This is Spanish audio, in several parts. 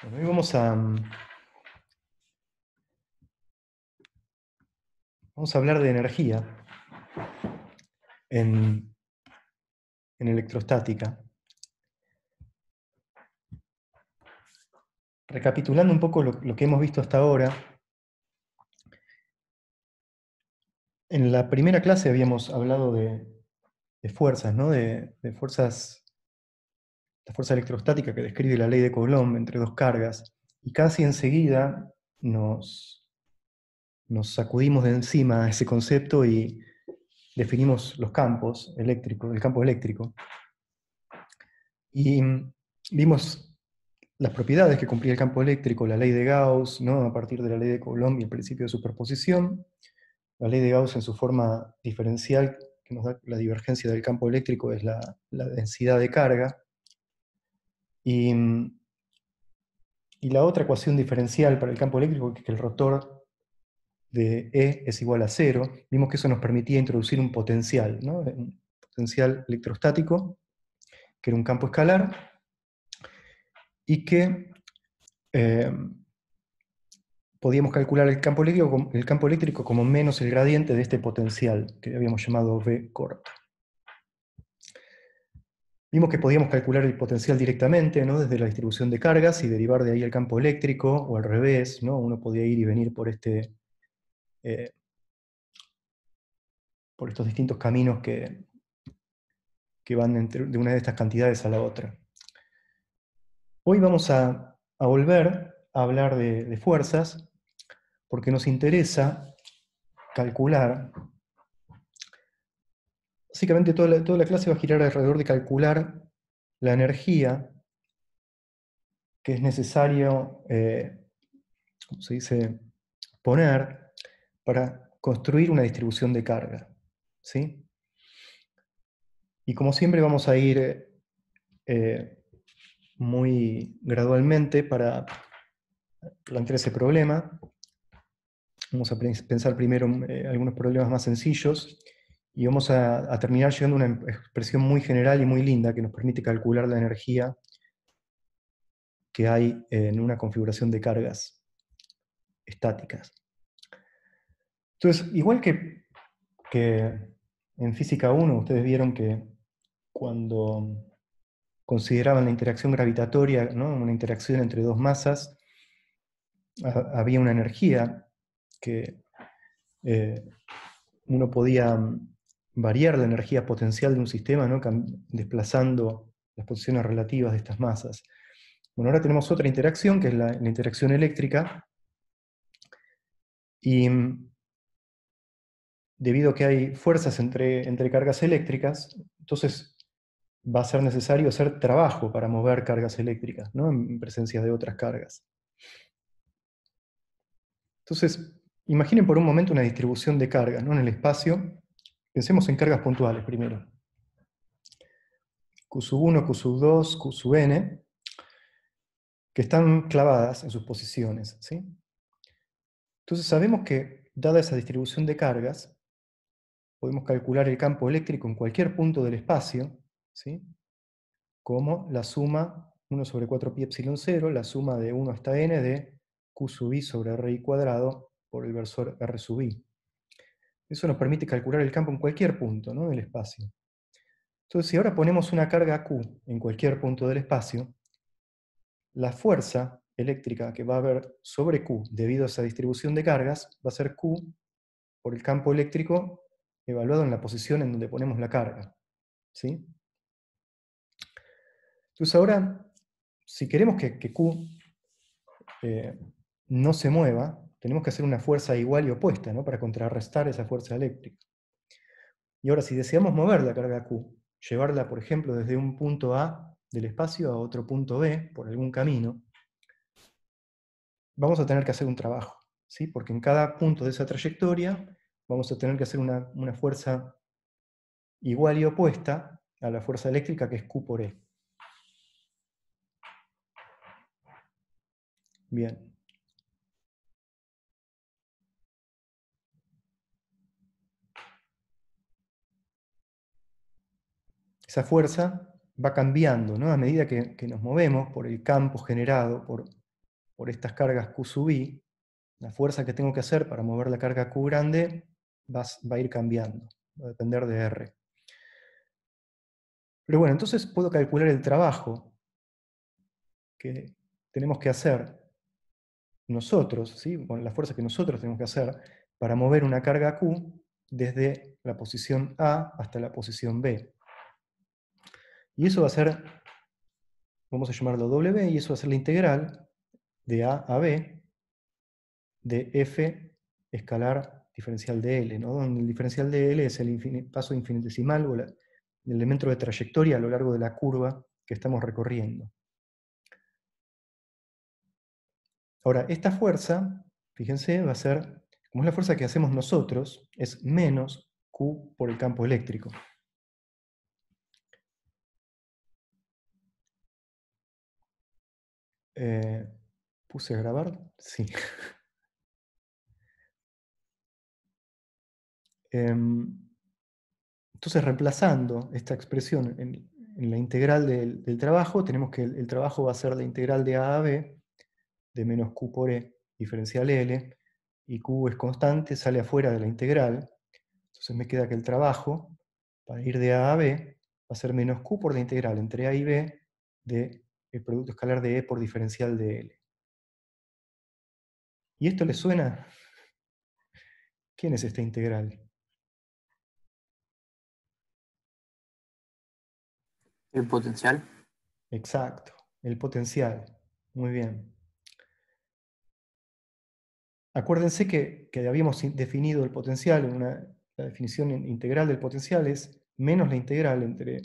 Bueno, hoy vamos a hablar de energía en, en electrostática. Recapitulando un poco lo que hemos visto hasta ahora, en la primera clase habíamos hablado de fuerzas, ¿no? De fuerzas, la fuerza electrostática que describe la ley de Coulomb entre dos cargas, y casi enseguida nos sacudimos de encima ese concepto y definimos los campos eléctricos, el campo eléctrico. Y vimos las propiedades que cumplía el campo eléctrico, la ley de Gauss, ¿no? A partir de la ley de Coulomb y el principio de superposición, la ley de Gauss en su forma diferencial, que nos da la divergencia del campo eléctrico, es la densidad de carga, y, y la otra ecuación diferencial para el campo eléctrico, que es que el rotor de E es igual a cero. Vimos que eso nos permitía introducir un potencial, ¿no? Un potencial electrostático, que era un campo escalar, y que eh, podíamos calcular el campo eléctrico como menos el gradiente de este potencial, que habíamos llamado V corto. Vimos que podíamos calcular el potencial directamente, ¿no? Desde la distribución de cargas y derivar de ahí el campo eléctrico, o al revés, ¿no? Uno podía ir y venir eh, por estos distintos caminos que van de una de estas cantidades a la otra. Hoy vamos a volver a hablar de fuerzas, porque nos interesa calcular. Básicamente toda la clase va a girar alrededor de calcular la energía que es necesario, ¿cómo se dice?, poner para construir una distribución de carga, ¿sí? Y como siempre vamos a ir muy gradualmente para plantear ese problema. Vamos a pensar primero algunos problemas más sencillos y vamos a terminar llegando a una expresión muy general y muy linda que nos permite calcular la energía que hay en una configuración de cargas estáticas. Entonces, igual que en física 1, ustedes vieron que cuando consideraban la interacción gravitatoria, ¿no? Una interacción entre dos masas, había una energía que eh, uno podía variar la energía potencial de un sistema, ¿no? Desplazando las posiciones relativas de estas masas. Bueno, ahora tenemos otra interacción, que es la interacción eléctrica, y debido a que hay fuerzas entre cargas eléctricas, entonces va a ser necesario hacer trabajo para mover cargas eléctricas, ¿no? En presencia de otras cargas. Entonces, imaginen por un momento una distribución de cargas, ¿no? En el espacio. Pensemos en cargas puntuales primero. Q sub 1, Q sub 2, Q sub n, que están clavadas en sus posiciones, ¿sí? Entonces sabemos que, dada esa distribución de cargas, podemos calcular el campo eléctrico en cualquier punto del espacio, ¿sí? Como la suma 1 sobre 4 pi epsilon 0, la suma de 1 hasta n de q sub i sobre r i cuadrado por el versor r sub i. Eso nos permite calcular el campo en cualquier punto, ¿no?, del espacio. Entonces, si ahora ponemos una carga q en cualquier punto del espacio, la fuerza eléctrica que va a haber sobre q debido a esa distribución de cargas va a ser q por el campo eléctrico evaluado en la posición en donde ponemos la carga, ¿sí? Entonces ahora, si queremos que q no se mueva, tenemos que hacer una fuerza igual y opuesta, ¿no?, para contrarrestar esa fuerza eléctrica. Y ahora, si deseamos mover la carga Q, llevarla, por ejemplo, desde un punto A del espacio a otro punto B, por algún camino, vamos a tener que hacer un trabajo, ¿sí? Porque en cada punto de esa trayectoria vamos a tener que hacer una fuerza igual y opuesta a la fuerza eléctrica, que es Q por E. Bien. Esa fuerza va cambiando, ¿no?, a medida que nos movemos por el campo generado por por estas cargas Q sub I, la fuerza que tengo que hacer para mover la carga Q grande va a ir cambiando, va a depender de R. Pero bueno, entonces puedo calcular el trabajo que tenemos que hacer nosotros, ¿sí? Con la fuerza que nosotros tenemos que hacer para mover una carga Q desde la posición A hasta la posición B. Y eso va a ser, vamos a llamarlo W, y eso va a ser la integral de A a B de F escalar diferencial de L, ¿no? Donde el diferencial de L es el paso infinitesimal o el elemento de trayectoria a lo largo de la curva que estamos recorriendo. Ahora, esta fuerza, fíjense, va a ser, como es la fuerza que hacemos nosotros, es menos Q por el campo eléctrico. ¿Puse a grabar? Sí. Entonces, reemplazando esta expresión en la integral del trabajo, tenemos que el trabajo va a ser la integral de A a B, de menos Q por E diferencial L, y Q es constante, sale afuera de la integral. Entonces me queda que el trabajo, para ir de A a B, va a ser menos Q por la integral entre A y B de el producto escalar de E por diferencial de L. ¿Y esto le suena? ¿Quién es esta integral? El potencial. Exacto, el potencial. Muy bien. Acuérdense que habíamos definido el potencial en la definición integral del potencial es menos la integral entre,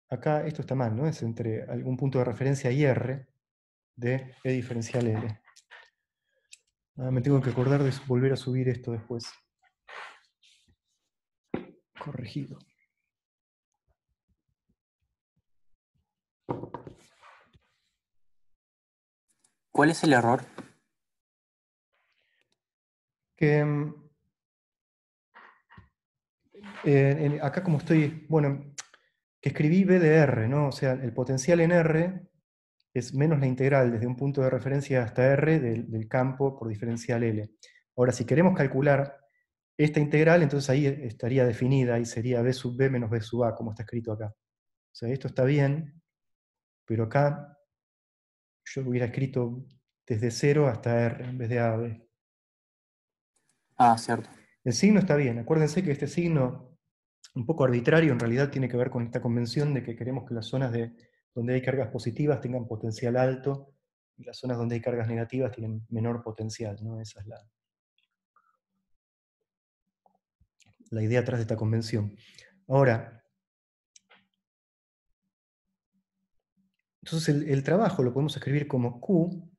acá esto está mal, ¿no? Es entre algún punto de referencia y R de E diferencial L. Me tengo que acordar de volver a subir esto después. Corregido. ¿Cuál es el error? Que, acá como estoy, bueno, que escribí B de R, ¿no? O sea, el potencial en R es menos la integral desde un punto de referencia hasta R del campo por diferencial L. Ahora, si queremos calcular esta integral, entonces ahí estaría definida y sería B sub B menos B sub A, como está escrito acá. O sea, esto está bien, pero acá yo hubiera escrito desde 0 hasta R en vez de A a B. Ah, cierto. El signo está bien. Acuérdense que este signo, un poco arbitrario, en realidad tiene que ver con esta convención de que queremos que las zonas donde hay cargas positivas tengan potencial alto y las zonas donde hay cargas negativas tienen menor potencial, ¿no? Esa es la idea atrás de esta convención. Ahora, entonces el trabajo lo podemos escribir como Q,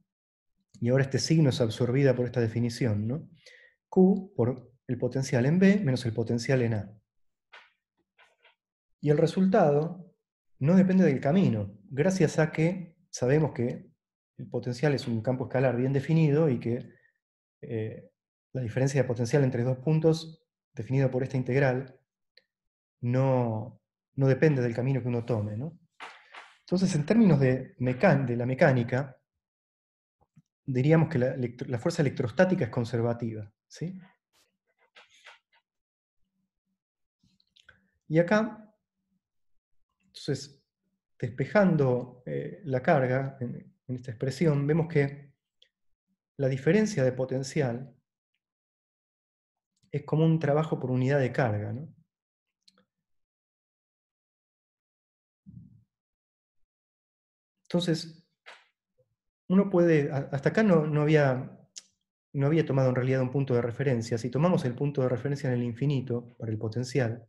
y ahora este signo es absorbida por esta definición, ¿no? Q por el potencial en B menos el potencial en A. Y el resultado no depende del camino, gracias a que sabemos que el potencial es un campo escalar bien definido y que la diferencia de potencial entre dos puntos, definido por esta integral, no depende del camino que uno tome, ¿no? Entonces, en términos de la mecánica, diríamos que la fuerza electrostática es conservativa, ¿sí? Y acá, entonces, despejando la carga en esta expresión, vemos que la diferencia de potencial es como un trabajo por unidad de carga, ¿no? Entonces, uno puede, hasta acá no había tomado en realidad un punto de referencia. Si tomamos el punto de referencia en el infinito para el potencial,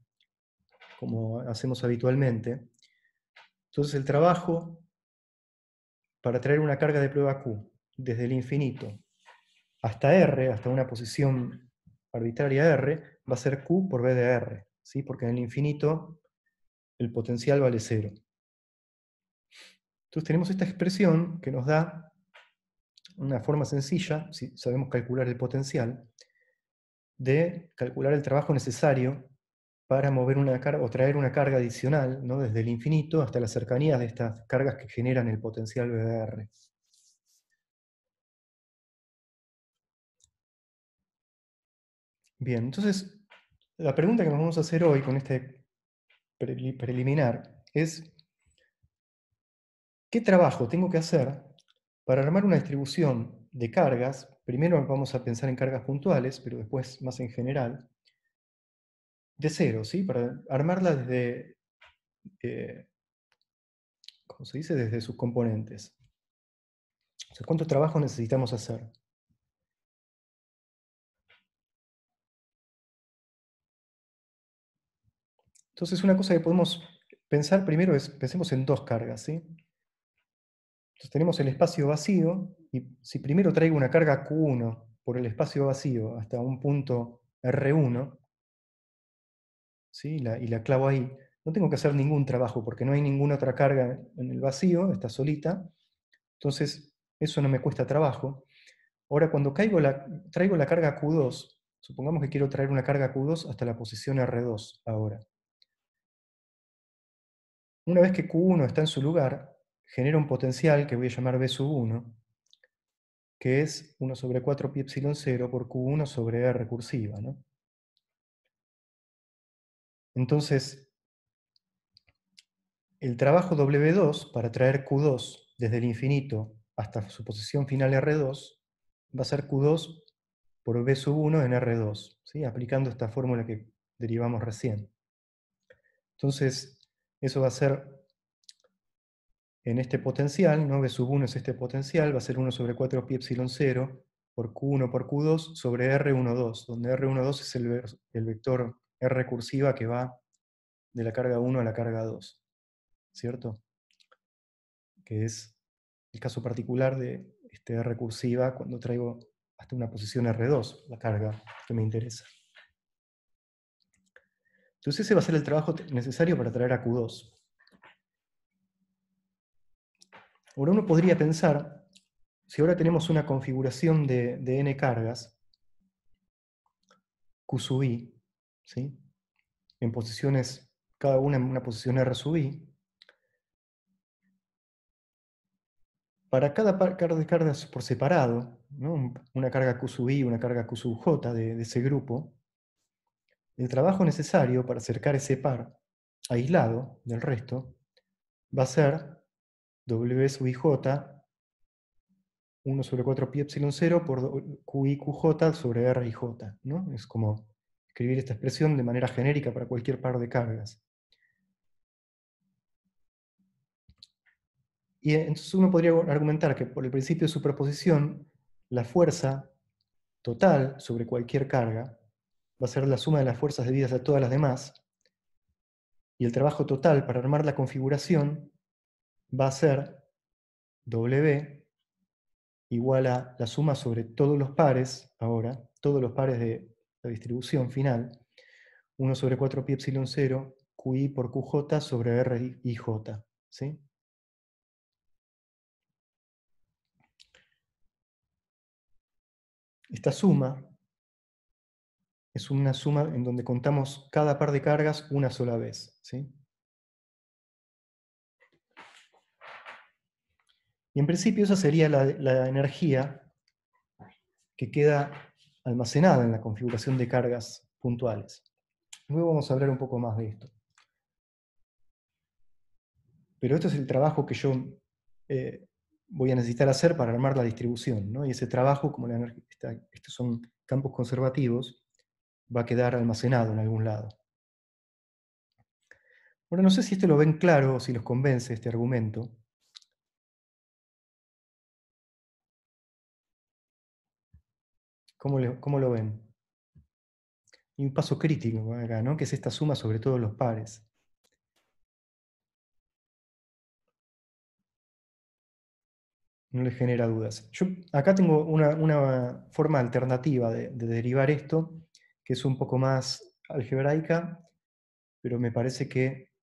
como hacemos habitualmente, entonces el trabajo para traer una carga de prueba Q desde el infinito hasta R, hasta una posición arbitraria R, va a ser Q por B de R, ¿sí? Porque en el infinito el potencial vale 0. Entonces tenemos esta expresión que nos da una forma sencilla, si sabemos calcular el potencial, de calcular el trabajo necesario para mover una carga o traer una carga adicional, ¿no? Desde el infinito hasta las cercanías de estas cargas que generan el potencial BDR. Bien, entonces la pregunta que nos vamos a hacer hoy con este preliminar es: ¿qué trabajo tengo que hacer para armar una distribución de cargas? Primero vamos a pensar en cargas puntuales, pero después más en general, de cero, ¿sí? Para armarla desde, ¿cómo se dice? Desde sus componentes. O sea, ¿cuánto trabajo necesitamos hacer? Entonces, una cosa que podemos pensar primero es, pensemos en dos cargas, ¿sí? Entonces tenemos el espacio vacío, y si primero traigo una carga Q1 por el espacio vacío hasta un punto R1, ¿sí? Y la clavo ahí, no tengo que hacer ningún trabajo porque no hay ninguna otra carga en el vacío, está solita, entonces eso no me cuesta trabajo. Ahora, cuando traigo la carga Q2, supongamos que quiero traer una carga Q2 hasta la posición R2 ahora. Una vez que Q1 está en su lugar, genera un potencial que voy a llamar B sub 1, que es 1 sobre 4 pi epsilon 0 por Q1 sobre R recursiva, ¿no? Entonces, el trabajo W2 para traer Q2 desde el infinito hasta su posición final R2 va a ser Q2 por B sub 1 en R2, ¿sí? Aplicando esta fórmula que derivamos recién. Entonces, eso va a ser en este potencial, ¿no? B sub 1 es este potencial, va a ser 1 sobre 4 pi epsilon 0 por Q1 por Q2 sobre R12, donde R12 es el vector R recursiva que va de la carga 1 a la carga 2, ¿cierto? Que es el caso particular de R recursiva cuando traigo hasta una posición R2, la carga que me interesa. Entonces ese va a ser el trabajo necesario para traer a Q2. Ahora uno podría pensar, si ahora tenemos una configuración de n cargas, Q sub i, ¿sí? En posiciones, cada una en una posición R sub i, para cada par de cargas por separado, ¿no? Una carga Q sub i, una carga Q sub j de ese grupo, el trabajo necesario para acercar ese par aislado del resto va a ser W sub ij 1 sobre 4 pi epsilon 0 por QI QJ sobre RIJ, ¿no? Es como escribir esta expresión de manera genérica para cualquier par de cargas. Y entonces uno podría argumentar que por el principio de superposición, la fuerza total sobre cualquier carga va a ser la suma de las fuerzas debidas a todas las demás, y el trabajo total para armar la configuración va a ser W igual a la suma sobre todos los pares, ahora, todos los pares de la distribución final, 1 sobre 4 pi epsilon 0, QI por QJ sobre RIJ, ¿sí? Esta suma es una suma en donde contamos cada par de cargas una sola vez, ¿sí? Y en principio esa sería la energía que queda almacenada en la configuración de cargas puntuales. Luego vamos a hablar un poco más de esto. Pero esto es el trabajo que yo voy a necesitar hacer para armar la distribución, ¿no? Y ese trabajo, como estos son campos conservativos, va a quedar almacenado en algún lado. Bueno, no sé si esto lo ven claro o si los convence este argumento. ¿Cómo lo ven? Y un paso crítico acá, ¿no? Que es esta suma sobre todos los pares. No les genera dudas. Yo acá tengo una forma alternativa de derivar esto, que es un poco más algebraica, pero me parece que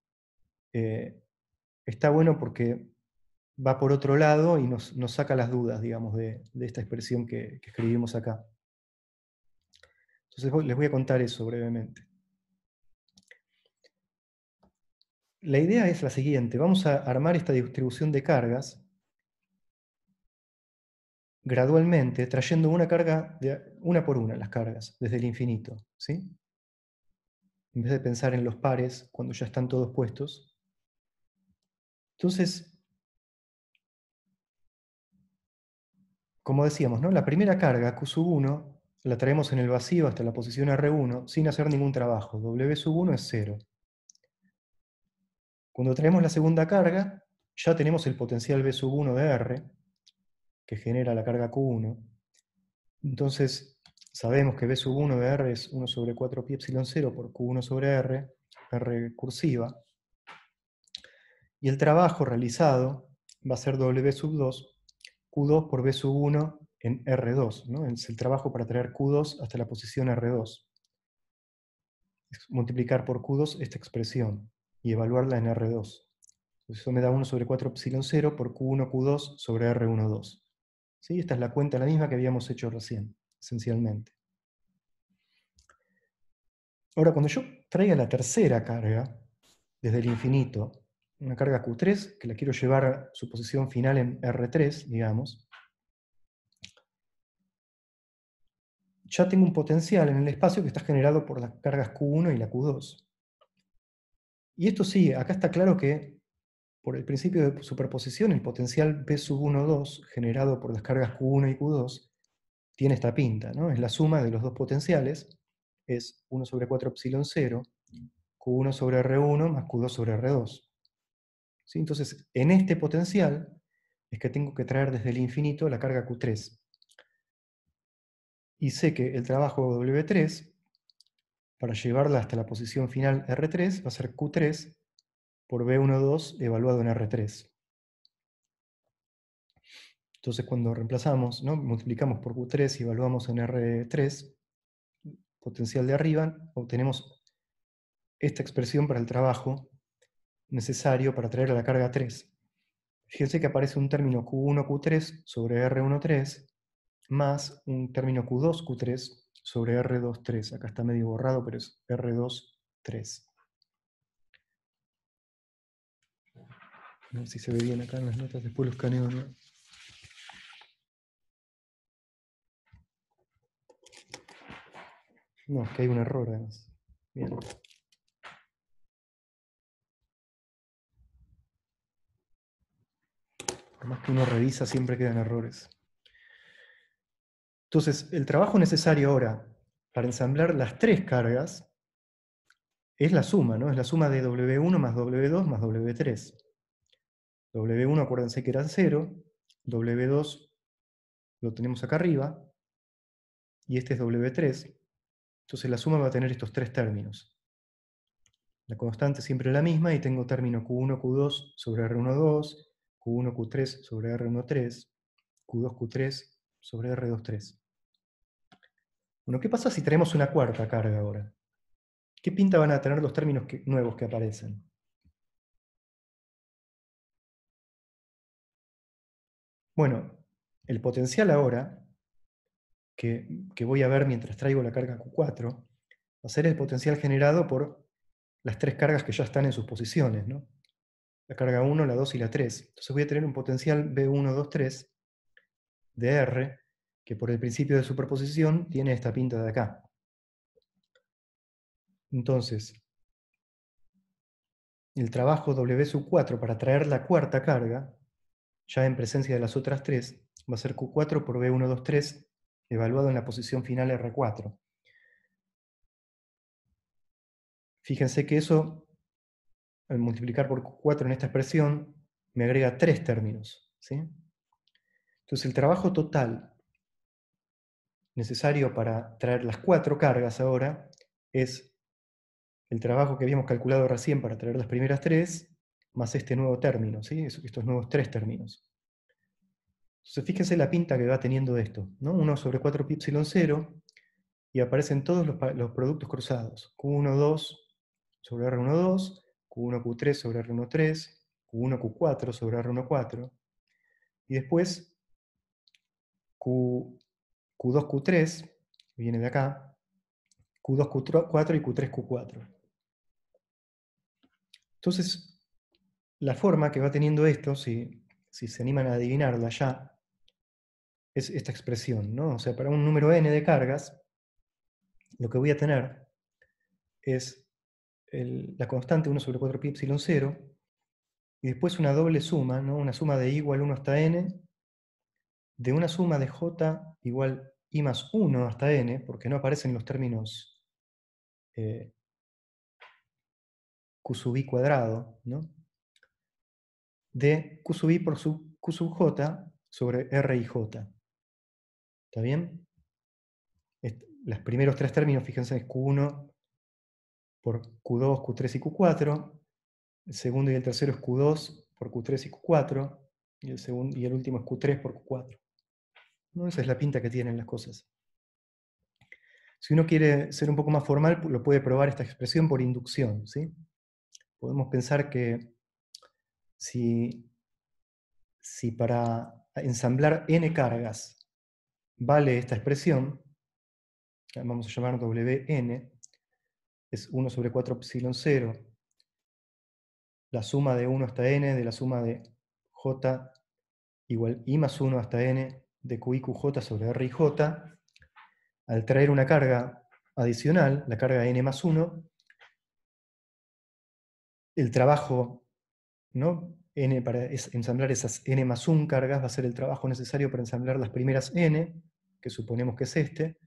está bueno porque va por otro lado y nos saca las dudas, digamos, de esta expresión que escribimos acá. Entonces les voy a contar eso brevemente. la idea es la siguiente. Vamos a armar esta distribución de cargas gradualmente, trayendo una carga, una por una las cargas, desde el infinito, ¿sí? En vez de pensar en los pares cuando ya están todos puestos. Entonces, como decíamos, ¿no? La primera carga, Q sub 1, la traemos en el vacío hasta la posición R1 sin hacer ningún trabajo. W sub 1 es 0. Cuando traemos la segunda carga, ya tenemos el potencial V sub 1 de R, que genera la carga Q1. Entonces, sabemos que V sub 1 de R es 1 sobre 4 pi epsilon 0 por Q1 sobre R, R cursiva. Y el trabajo realizado va a ser W sub 2, Q2 por V sub 1 en R2, ¿no? Es el trabajo para traer Q2 hasta la posición R2. Es multiplicar por Q2 esta expresión y evaluarla en R2. Entonces eso me da 1 sobre 4 epsilon 0 por Q1 Q2 sobre R12. ¿Sí? Esta es la cuenta, la misma que habíamos hecho recién, esencialmente. Ahora, cuando yo traiga la tercera carga, desde el infinito, una carga Q3, que la quiero llevar a su posición final en R3, digamos, ya tengo un potencial en el espacio que está generado por las cargas Q1 y la Q2. Y esto sí, acá está claro que por el principio de superposición, el potencial P sub 1, 2, generado por las cargas Q1 y Q2, tiene esta pinta, ¿no? Es la suma de los dos potenciales, es 1 sobre 4 epsilon 0, Q1 sobre R1 más Q2 sobre R2. ¿Sí? Entonces, en este potencial es que tengo que traer desde el infinito la carga Q3. Y sé que el trabajo W3, para llevarla hasta la posición final R3, va a ser Q3 por B12 evaluado en R3. Entonces cuando reemplazamos, ¿no? Multiplicamos por Q3 y evaluamos en R3, potencial de arriba, obtenemos esta expresión para el trabajo necesario para traer a la carga 3. Fíjense que aparece un término Q1, Q3 sobre R13 más un término Q2, Q3 sobre R23. Acá está medio borrado, pero es R23. A ver si se ve bien acá en las notas, después lo escaneo, ¿no? No, es que hay un error además. Bien. Por más que uno revisa, siempre quedan errores. Entonces, el trabajo necesario ahora para ensamblar las tres cargas es la suma, ¿no? Es la suma de W1 más W2 más W3. W1, acuérdense que era 0, W2 lo tenemos acá arriba, y este es W3. Entonces la suma va a tener estos tres términos. La constante siempre es la misma, y tengo término Q1, Q2 sobre R12, Q1, Q3 sobre R13, Q2, Q3 sobre R23. Bueno, ¿qué pasa si traemos una cuarta carga ahora? ¿Qué pinta van a tener los términos nuevos que aparecen? Bueno, el potencial ahora, que voy a ver mientras traigo la carga Q4, va a ser el potencial generado por las tres cargas que ya están en sus posiciones, ¿no? La carga 1, la 2 y la 3. Entonces voy a tener un potencial B1, 2, 3 de R, que por el principio de superposición tiene esta pinta de acá. Entonces, el trabajo W sub 4 para traer la cuarta carga, ya en presencia de las otras tres, va a ser Q4 por B1, 2, 3, evaluado en la posición final R4. Fíjense que eso, al multiplicar por Q4 en esta expresión, me agrega tres términos, ¿sí? Entonces el trabajo total necesario para traer las cuatro cargas ahora es el trabajo que habíamos calculado recién para traer las primeras tres, más este nuevo término, ¿sí? Estos nuevos tres términos. Entonces fíjense la pinta que va teniendo esto, ¿no? 1 sobre 4 pi epsilon 0, y aparecen todos los productos cruzados. Q1, 2 sobre R12, Q1, Q3 sobre R13, Q1, Q4 sobre R14, y después Q, Q2, Q3, que viene de acá, Q2, Q4 y Q3, Q4. Entonces, la forma que va teniendo esto, si se animan a adivinarla ya, es esta expresión, ¿no? O sea, para un número n de cargas, lo que voy a tener es la constante 1 sobre 4 pi epsilon 0, y después una doble suma, ¿no? Una suma de i igual 1 hasta n, de una suma de j igual i más 1 hasta n, porque no aparecen los términos q sub i cuadrado, ¿no? De q sub i por q sub j sobre r i j. ¿Está bien? Los primeros tres términos, fíjense, es q1 por q2, q3 y q4. El segundo y el tercero es q2 por q3 y q4. Y el último es q3 por q4. ¿No? Esa es la pinta que tienen las cosas. Si uno quiere ser un poco más formal, lo puede probar esta expresión por inducción, ¿sí? Podemos pensar que si para ensamblar n cargas vale esta expresión, vamos a llamar Wn, es 1 sobre 4 epsilon 0, la suma de 1 hasta n de la suma de j igual i más 1 hasta n de qi qj sobre r y j. Al traer una carga adicional, la carga n más 1, el trabajo, ¿no? Para ensamblar esas n más 1 cargas va a ser el trabajo necesario para ensamblar las primeras n, que suponemos que es este,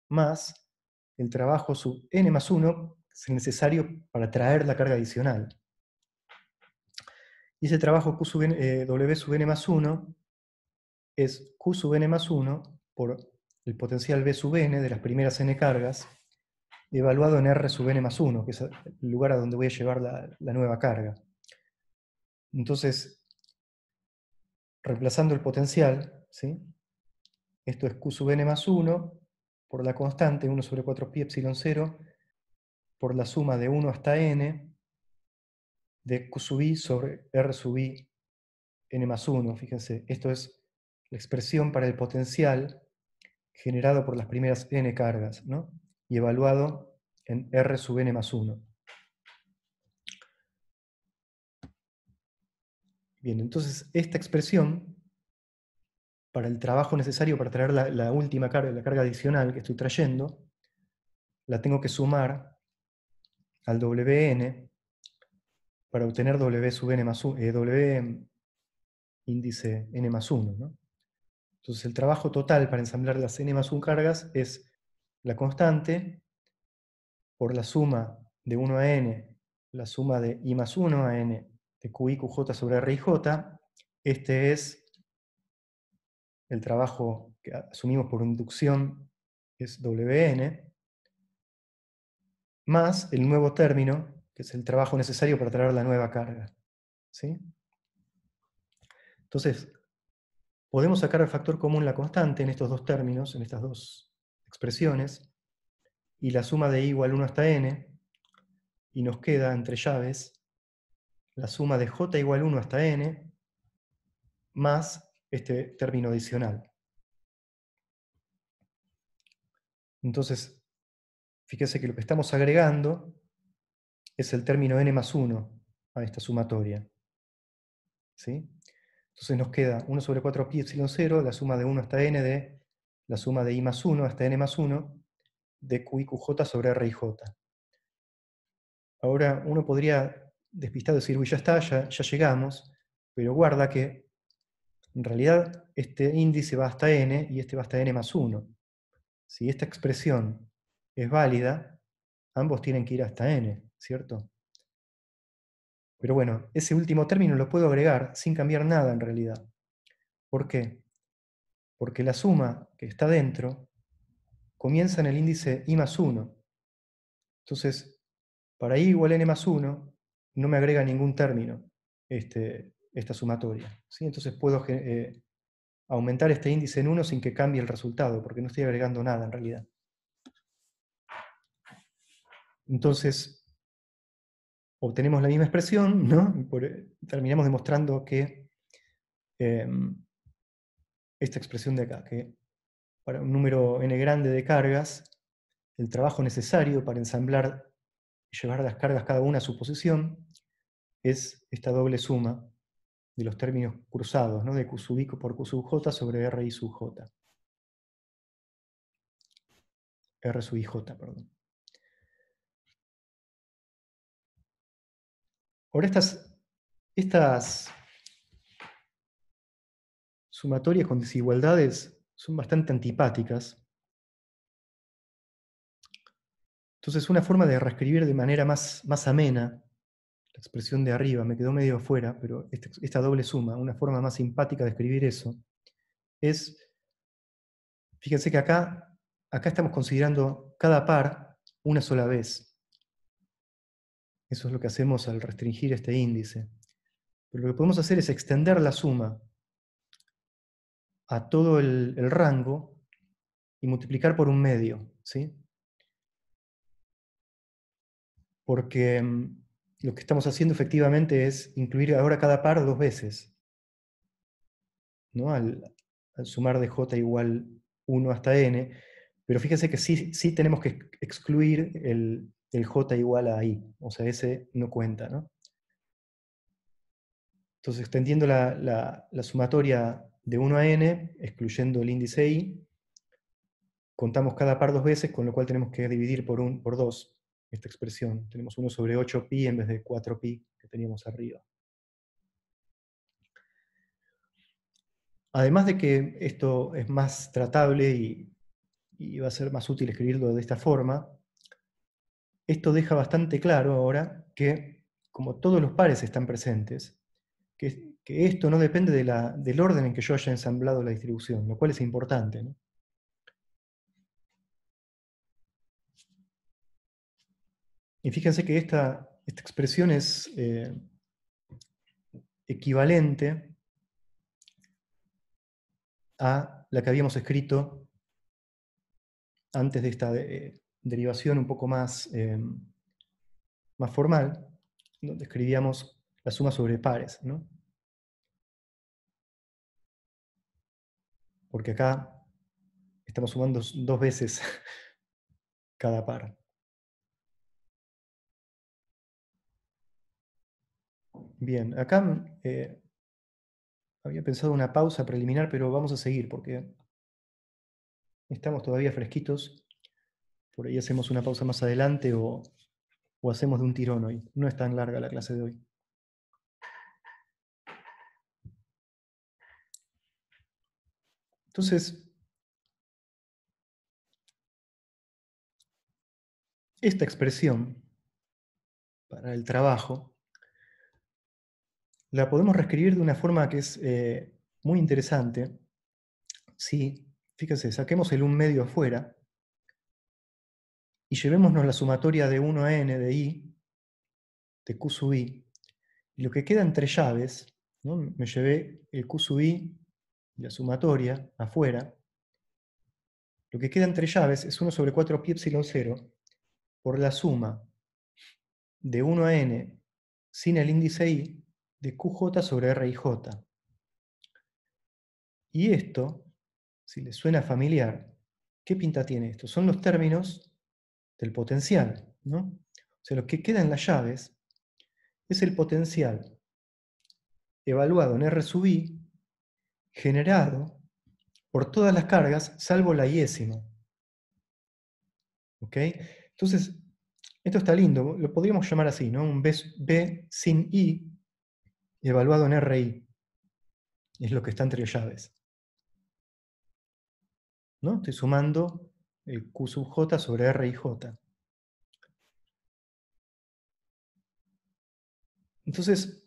más el trabajo sub n más 1 es necesario para traer la carga adicional. Y ese trabajo Q sub n, W sub n más 1 es Q sub n más 1 por el potencial V sub n de las primeras n cargas, evaluado en R sub n más 1, que es el lugar a donde voy a llevar la nueva carga. Entonces, reemplazando el potencial, ¿sí? Esto es Q sub n más 1 por la constante 1 sobre 4 pi epsilon 0 por la suma de 1 hasta n de Q sub i sobre R sub i n más 1. Fíjense, esto es la expresión para el potencial generado por las primeras n cargas, ¿no? Y evaluado en R sub n más 1. Bien, entonces esta expresión, para el trabajo necesario para traer la última carga, la carga adicional que estoy trayendo, la tengo que sumar al Wn para obtener W sub n más 1, W índice n más 1, ¿no? Entonces el trabajo total para ensamblar las n más 1 cargas es la constante por la suma de 1 a n, la suma de i más 1 a n de qi qj sobre r y j. Este es el trabajo que asumimos por inducción, es Wn, más el nuevo término, que es el trabajo necesario para traer la nueva carga. ¿Sí? Entonces, podemos sacar el factor común la constante en estos dos términos, en estas dos expresiones, y la suma de i igual 1 hasta n, y nos queda entre llaves la suma de j igual 1 hasta n, más este término adicional. Entonces, fíjese que lo que estamos agregando es el término n más 1 a esta sumatoria. ¿Sí? Entonces nos queda 1 sobre 4 pi epsilon 0, la suma de 1 hasta n de la suma de i más 1 hasta n más 1 de qi qj sobre r y j. Ahora uno podría despistado decir, uy, ya está, ya llegamos, pero guarda que en realidad este índice va hasta n y este va hasta n más 1. Si esta expresión es válida, ambos tienen que ir hasta n, ¿cierto? Pero bueno, ese último término lo puedo agregar sin cambiar nada en realidad. ¿Por qué? Porque la suma que está dentro comienza en el índice i más 1. Entonces, para i igual n más 1, no me agrega ningún término esta sumatoria. ¿Sí? Entonces puedo aumentar este índice en 1 sin que cambie el resultado, porque no estoy agregando nada en realidad. Entonces, obtenemos la misma expresión, ¿no? Terminamos demostrando que esta expresión de acá, que para un número n grande de cargas, el trabajo necesario para ensamblar y llevar las cargas cada una a su posición es esta doble suma de los términos cruzados, ¿no? De Q sub i por Q sub j sobre R i sub j. R sub ij, perdón. Ahora estas sumatorias con desigualdades son bastante antipáticas. Entonces una forma de reescribir de manera más amena la expresión de arriba, me quedó medio afuera, pero esta doble suma, una forma más simpática de escribir eso, es, fíjense que acá estamos considerando cada par una sola vez. Eso es lo que hacemos al restringir este índice. Pero lo que podemos hacer es extender la suma a todo el rango y multiplicar por un medio, ¿sí? Porque lo que estamos haciendo efectivamente es incluir ahora cada par dos veces, ¿no? Al sumar de j igual 1 hasta n, pero fíjense que sí tenemos que excluir el j igual a i, o sea, ese no cuenta, ¿no? Entonces, extendiendo la sumatoria de 1 a n, excluyendo el índice i, contamos cada par dos veces, con lo cual tenemos que dividir por 2 esta expresión. Tenemos 1 sobre 8pi en vez de 4pi que teníamos arriba. Además de que esto es más tratable y va a ser más útil escribirlo de esta forma, esto deja bastante claro ahora que, como todos los pares están presentes, que esto no depende del orden en que yo haya ensamblado la distribución, lo cual es importante, ¿no? Y fíjense que esta expresión es equivalente a la que habíamos escrito antes de esta derivación un poco más formal, donde escribíamos la suma sobre pares, ¿no? Porque acá estamos sumando dos veces cada par. Bien, acá había pensado una pausa preliminar, pero vamos a seguir porque estamos todavía fresquitos. Por ahí hacemos una pausa más adelante o hacemos de un tirón hoy. No es tan larga la clase de hoy. Entonces, esta expresión para el trabajo la podemos reescribir de una forma que es muy interesante. Si, fíjense, saquemos el 1 medio afuera y llevémonos la sumatoria de 1 a n de i, de q sub i, y lo que queda entre llaves, ¿no? Me llevé el q sub i, la sumatoria, afuera. Lo que queda entre llaves es 1 sobre 4 pi epsilon 0 por la suma de 1 a n sin el índice i de qj sobre rij. Y esto, si les suena familiar, ¿qué pinta tiene esto? Son los términos del potencial, ¿no? O sea, lo que queda en las llaves es el potencial evaluado en R sub i generado por todas las cargas salvo la iésima. ¿Ok? Entonces, esto está lindo, lo podríamos llamar así, ¿no? Un B sin i evaluado en RI. Es lo que está entre llaves, ¿no? Estoy sumando el Q sub j sobre R y j. Entonces,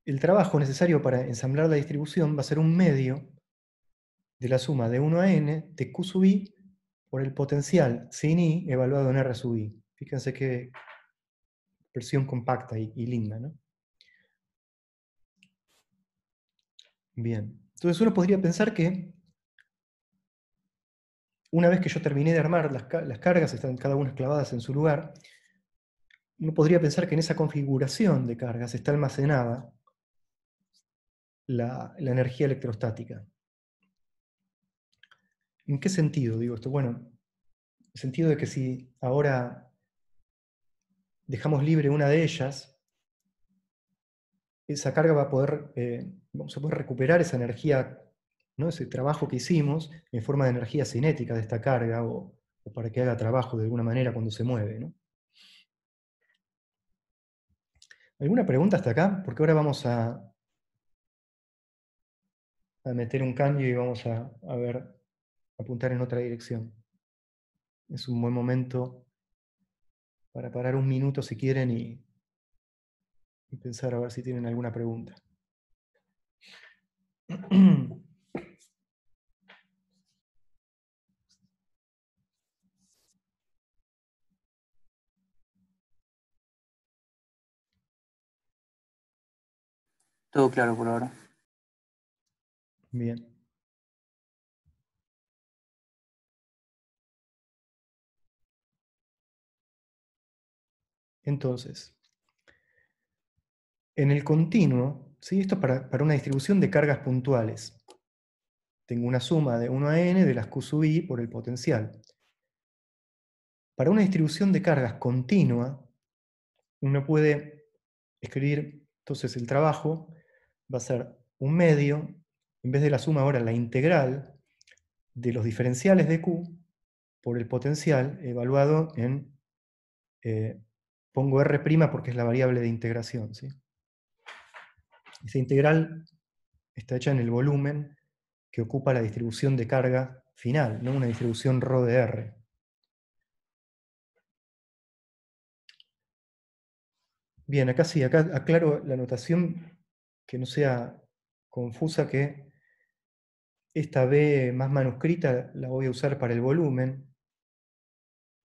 el trabajo necesario para ensamblar la distribución va a ser un medio de la suma de 1 a n de Q sub i por el potencial sin i evaluado en R sub i. Fíjense qué expresión compacta y linda, ¿no? Bien. Entonces uno podría pensar que una vez que yo terminé de armar las cargas, están cada una clavadas en su lugar, uno podría pensar que en esa configuración de cargas está almacenada la energía electrostática. ¿En qué sentido digo esto? Bueno, en el sentido de que si ahora dejamos libre una de ellas, esa carga va a poder, vamos a poder recuperar esa energía, ¿no? Ese trabajo que hicimos en forma de energía cinética de esta carga, o para que haga trabajo de alguna manera cuando se mueve, ¿no? ¿Alguna pregunta hasta acá? Porque ahora vamos a meter un cambio y vamos a ver, apuntar en otra dirección. Es un buen momento para parar un minuto si quieren y pensar a ver si tienen alguna pregunta. Todo claro por ahora. Bien. Entonces, en el continuo, ¿sí? Esto es para una distribución de cargas puntuales. Tengo una suma de 1 a n de las q sub i por el potencial. Para una distribución de cargas continua, uno puede escribir, entonces el trabajo va a ser un medio, en vez de la suma ahora la integral de los diferenciales de q por el potencial evaluado en, pongo r' porque es la variable de integración, ¿sí? Esa integral está hecha en el volumen que ocupa la distribución de carga final, no una distribución ρ de R. Bien, acá sí, acá aclaro la notación que no sea confusa, que esta B más manuscrita la voy a usar para el volumen.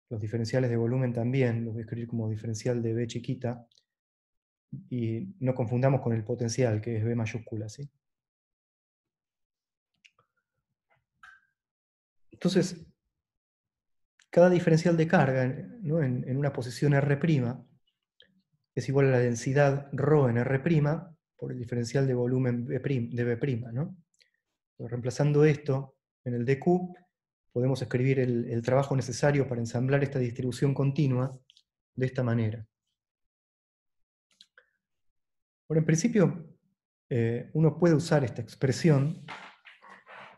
Los diferenciales de volumen también los voy a escribir como diferencial de B chiquita. Y no confundamos con el potencial, que es B mayúscula, ¿sí? Entonces, cada diferencial de carga, ¿no? en una posición R' es igual a la densidad ρ en R' por el diferencial de volumen de B', ¿no? Reemplazando esto en el dq, podemos escribir el trabajo necesario para ensamblar esta distribución continua de esta manera. Ahora, en principio, uno puede usar esta expresión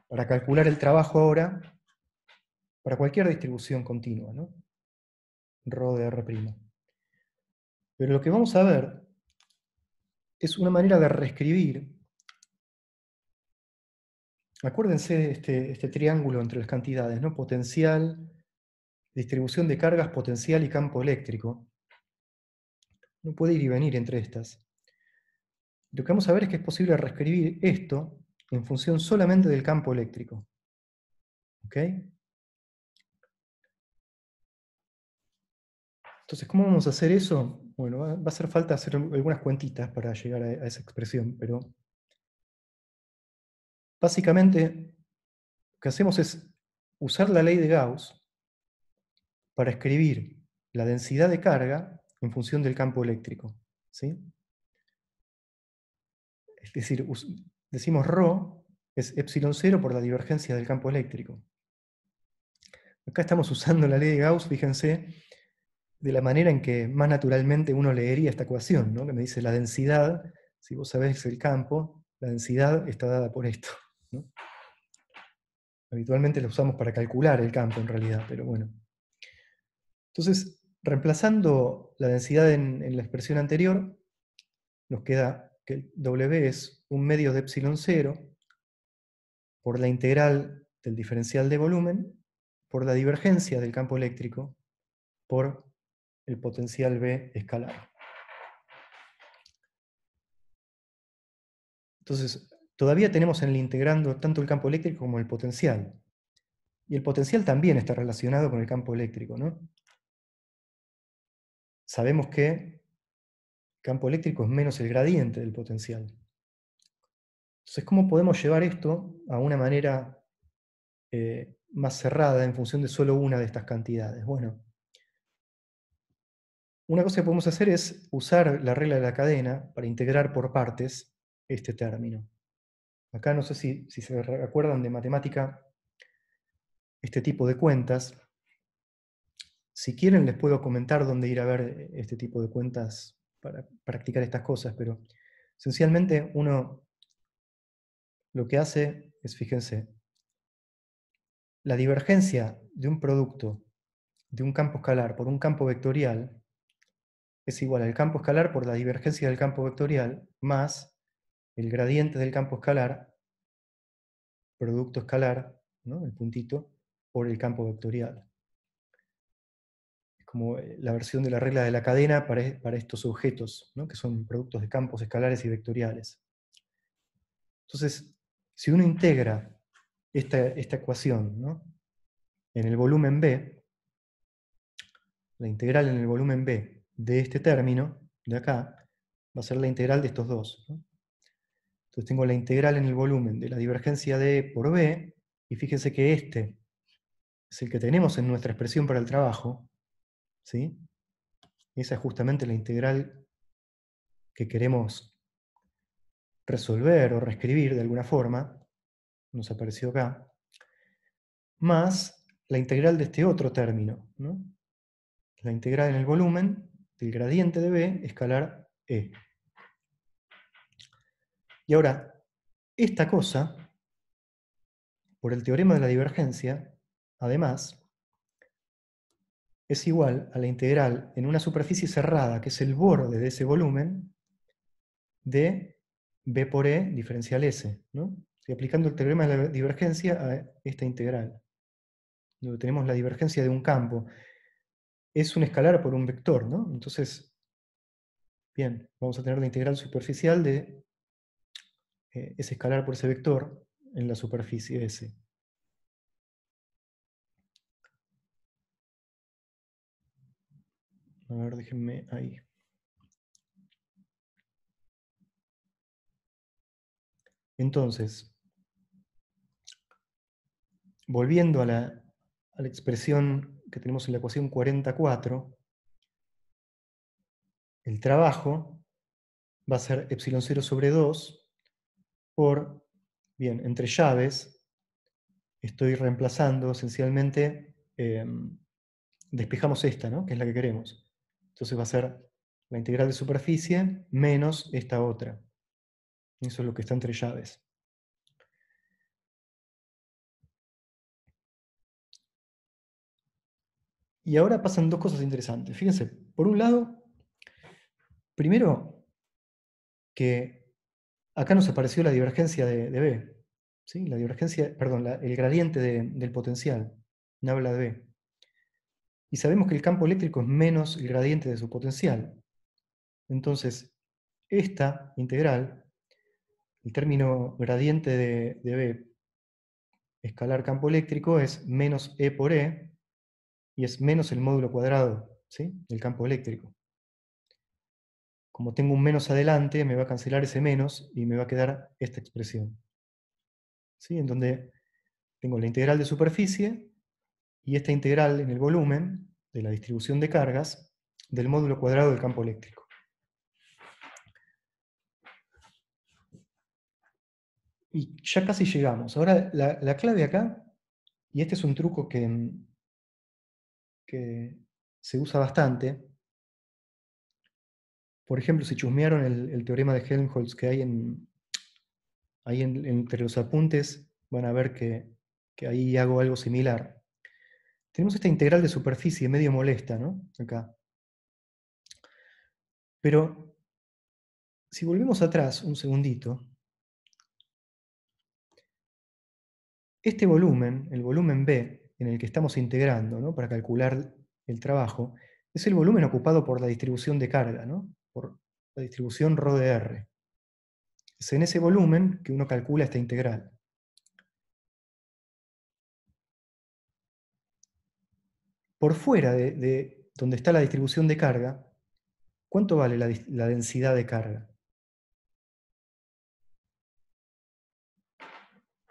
para calcular el trabajo ahora para cualquier distribución continua, ¿no? Rho de R'. Pero lo que vamos a ver es una manera de reescribir. Acuérdense de este triángulo entre las cantidades, ¿no? Potencial, distribución de cargas, potencial y campo eléctrico. No puede ir y venir entre estas. Lo que vamos a ver es que es posible reescribir esto en función solamente del campo eléctrico. ¿Ok? Entonces, ¿cómo vamos a hacer eso? Bueno, va a hacer falta hacer algunas cuentitas para llegar a esa expresión, pero básicamente lo que hacemos es usar la ley de Gauss para escribir la densidad de carga en función del campo eléctrico. ¿Sí? Es decir, decimos ρ es epsilon 0 por la divergencia del campo eléctrico. Acá estamos usando la ley de Gauss, fíjense, de la manera en que más naturalmente uno leería esta ecuación, ¿no? Que me dice la densidad, si vos sabés el campo, la densidad está dada por esto, ¿no? Habitualmente lo usamos para calcular el campo en realidad, pero bueno. Entonces, reemplazando la densidad en la expresión anterior, nos queda que el W es 1/2 de epsilon 0 por la integral del diferencial de volumen por la divergencia del campo eléctrico por el potencial B escalar. Entonces, todavía tenemos en el integrando tanto el campo eléctrico como el potencial. Y el potencial también está relacionado con el campo eléctrico, ¿no? Sabemos que el campo eléctrico es menos el gradiente del potencial. Entonces, ¿cómo podemos llevar esto a una manera más cerrada en función de solo una de estas cantidades? Bueno, una cosa que podemos hacer es usar la regla de la cadena para integrar por partes este término. Acá no sé si se recuerdan de matemática este tipo de cuentas. Si quieren les puedo comentar dónde ir a ver este tipo de cuentas para practicar estas cosas, pero Esencialmente, uno lo que hace es, fíjense, la divergencia de un producto de un campo escalar por un campo vectorial es igual al campo escalar por la divergencia del campo vectorial más el gradiente del campo escalar, producto escalar, ¿no? El puntito, por el campo vectorial. Es como la versión de la regla de la cadena para estos objetos, ¿no? Que son productos de campos escalares y vectoriales. Entonces, si uno integra esta ecuación, ¿no? En el volumen B, la integral en el volumen B de este término, de acá, va a ser la integral de estos dos, ¿no? Entonces tengo la integral en el volumen de la divergencia de E por B, y fíjense que este es el que tenemos en nuestra expresión para el trabajo, ¿sí? Esa es justamente la integral que queremos resolver o reescribir de alguna forma, nos apareció acá, más la integral de este otro término, ¿no? La integral en el volumen del gradiente de B escalar E. Y ahora, esta cosa, por el teorema de la divergencia, además, es igual a la integral en una superficie cerrada, que es el borde de ese volumen, de B por E diferencial S, ¿no? Estoy aplicando el teorema de la divergencia a esta integral, donde tenemos la divergencia de un campo. Es un escalar por un vector, ¿no? Entonces, bien, vamos a tener la integral superficial de ese escalar por ese vector en la superficie S. A ver, déjenme ahí. Entonces, volviendo a la expresión que tenemos en la ecuación 44, el trabajo va a ser epsilon 0 sobre 2 por, bien, entre llaves, estoy reemplazando esencialmente, despejamos esta, ¿no? Que es la que queremos. Entonces va a ser la integral de superficie menos esta otra. Eso es lo que está entre llaves. Y ahora pasan dos cosas interesantes. Fíjense, por un lado, primero, que acá nos apareció la divergencia de B. ¿Sí? La divergencia, perdón, el gradiente del potencial, habla de B. Y sabemos que el campo eléctrico es menos el gradiente de su potencial. Entonces, esta integral, el término gradiente de B, escalar campo eléctrico, es menos E por E, y es menos el módulo cuadrado, ¿sí? Del campo eléctrico. Como tengo un menos adelante, me va a cancelar ese menos y me va a quedar esta expresión, ¿sí? En donde tengo la integral de superficie y esta integral en el volumen de la distribución de cargas del módulo cuadrado del campo eléctrico. Y ya casi llegamos. Ahora, la clave acá, y este es un truco que se usa bastante. Por ejemplo, si chusmearon el teorema de Helmholtz que hay entre los apuntes, van a ver que ahí hago algo similar. Tenemos esta integral de superficie medio molesta, ¿no? Acá. Pero, si volvemos atrás un segundito, este volumen, el volumen B, en el que estamos integrando, ¿no? Para calcular el trabajo, es el volumen ocupado por la distribución de carga, ¿no? Por la distribución ρ de R. Es en ese volumen que uno calcula esta integral. Por fuera de donde está la distribución de carga, ¿cuánto vale la densidad de carga?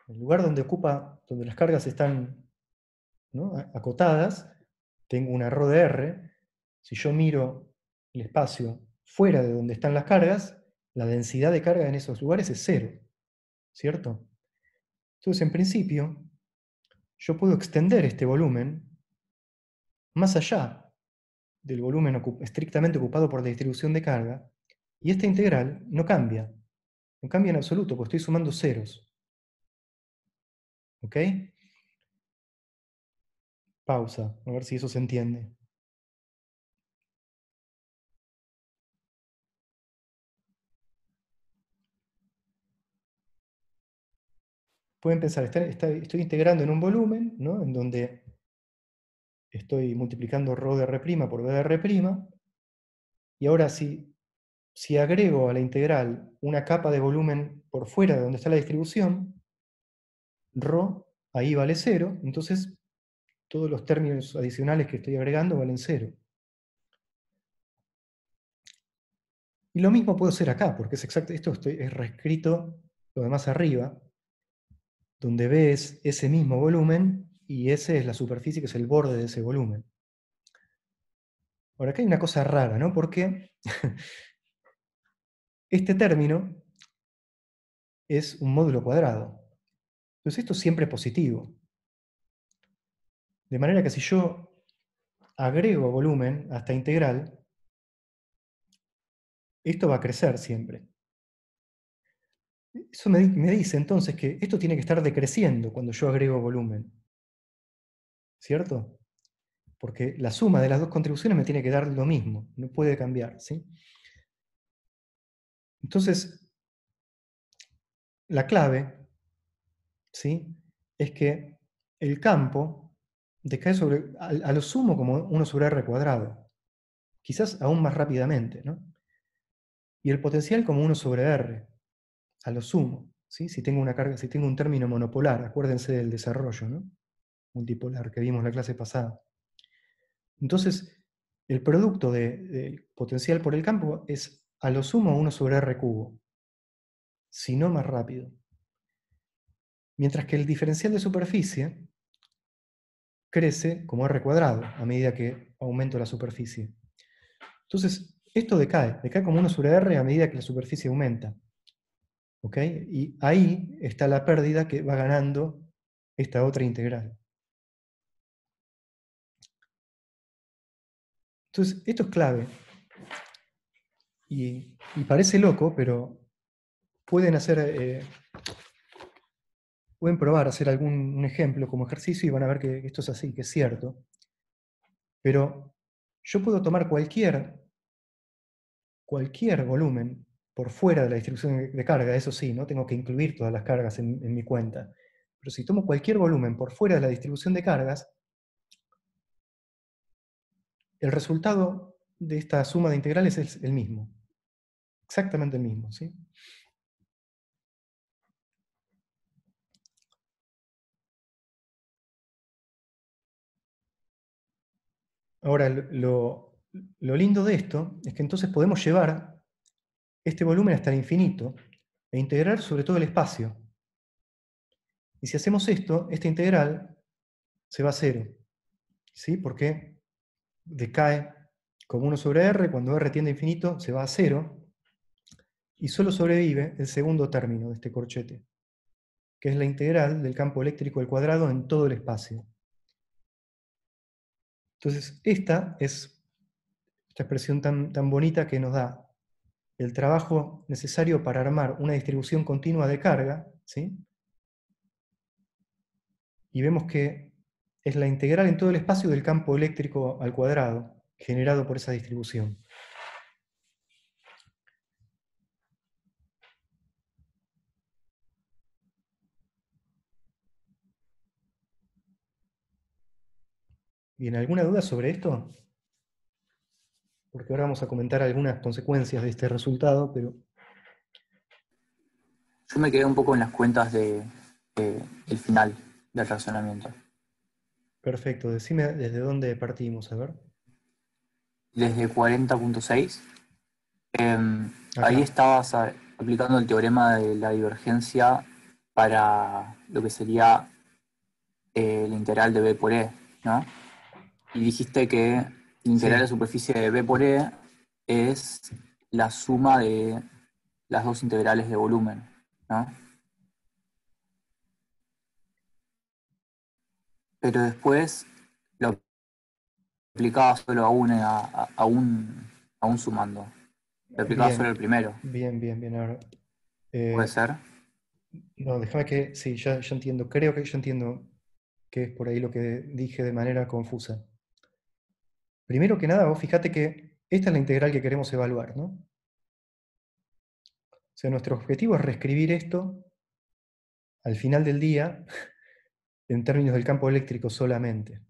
El lugar donde las cargas están, ¿no? Acotadas, tengo una ρ de R. Si yo miro el espacio fuera de donde están las cargas, la densidad de carga en esos lugares es cero, ¿cierto? Entonces, en principio, yo puedo extender este volumen más allá del volumen estrictamente ocupado por la distribución de carga, Y esta integral no cambia en absoluto, porque estoy sumando ceros. ¿Ok? Pausa, a ver si eso se entiende. Pueden pensar, estoy integrando en un volumen, ¿no? En donde estoy multiplicando ρ de R' por V de R', y ahora si agrego a la integral una capa de volumen por fuera de donde está la distribución, ρ ahí vale 0, entonces todos los términos adicionales que estoy agregando valen 0. Y lo mismo puedo hacer acá, porque es exacto, es reescrito lo demás arriba, donde B es ese mismo volumen y S es la superficie que es el borde de ese volumen. Ahora, acá hay una cosa rara, ¿no? Porque este término es un módulo cuadrado. Entonces esto siempre es positivo. De manera que si yo agrego volumen a esta integral, esto va a crecer siempre. Eso me dice entonces que esto tiene que estar decreciendo cuando yo agrego volumen. ¿Cierto? Porque la suma de las dos contribuciones me tiene que dar lo mismo, no puede cambiar, ¿sí? Entonces, la clave, ¿sí?, es que el campo decae a lo sumo como 1 sobre r cuadrado, quizás aún más rápidamente, ¿no? Y el potencial como 1 sobre r, a lo sumo, ¿sí? Si tengo una carga, si tengo un término monopolar, acuérdense del desarrollo, ¿no?, multipolar que vimos la clase pasada. Entonces, el producto del potencial por el campo es a lo sumo 1 sobre r cubo, si no más rápido. Mientras que el diferencial de superficie crece como r cuadrado a medida que aumento la superficie. Entonces, esto decae como 1 sobre r a medida que la superficie aumenta. ¿Ok? Y ahí está la pérdida que va ganando esta otra integral. Entonces, esto es clave. Y parece loco, pero pueden pueden probar a hacer un ejemplo como ejercicio y van a ver que esto es así, que es cierto. Pero yo puedo tomar cualquier volumen por fuera de la distribución de carga, eso sí, no tengo que incluir todas las cargas en mi cuenta. Pero si tomo cualquier volumen por fuera de la distribución de cargas, el resultado de esta suma de integrales es el mismo. Exactamente el mismo, ¿sí? Ahora, lo lindo de esto es que entonces podemos llevar este volumen hasta el infinito e integrar sobre todo el espacio. Y si hacemos esto, esta integral se va a cero, ¿sí? Porque decae como 1 sobre r, cuando r tiende a infinito se va a cero, y solo sobrevive el segundo término de este corchete, que es la integral del campo eléctrico al cuadrado en todo el espacio. Entonces, esta es esta expresión tan bonita que nos da el trabajo necesario para armar una distribución continua de carga, ¿sí? Y vemos que es la integral en todo el espacio del campo eléctrico al cuadrado, generado por esa distribución. ¿Bien, alguna duda sobre esto? Porque ahora vamos a comentar algunas consecuencias de este resultado, pero... Yo me quedé un poco en las cuentas el final del razonamiento. Perfecto, decime desde dónde partimos, a ver. Desde 40.6, ahí Acá. estabas aplicando el teorema de la divergencia para lo que sería la integral de b por e, ¿no? Y dijiste que la integral de Sí, superficie de b por e es la suma de las dos integrales de volumen, ¿no? Pero después lo aplicaba solo a un sumando. Te aplicaba solo el Bien, primero. bien. Ahora, ¿Puede eh, ser? no, déjame que, sí, ya entiendo, creo que ya entiendo que es por ahí lo que dije de manera confusa. Primero que nada, vos fíjate que esta es la integral que queremos evaluar, ¿no? O sea, nuestro objetivo es reescribir esto al final del día en términos del campo eléctrico solamente.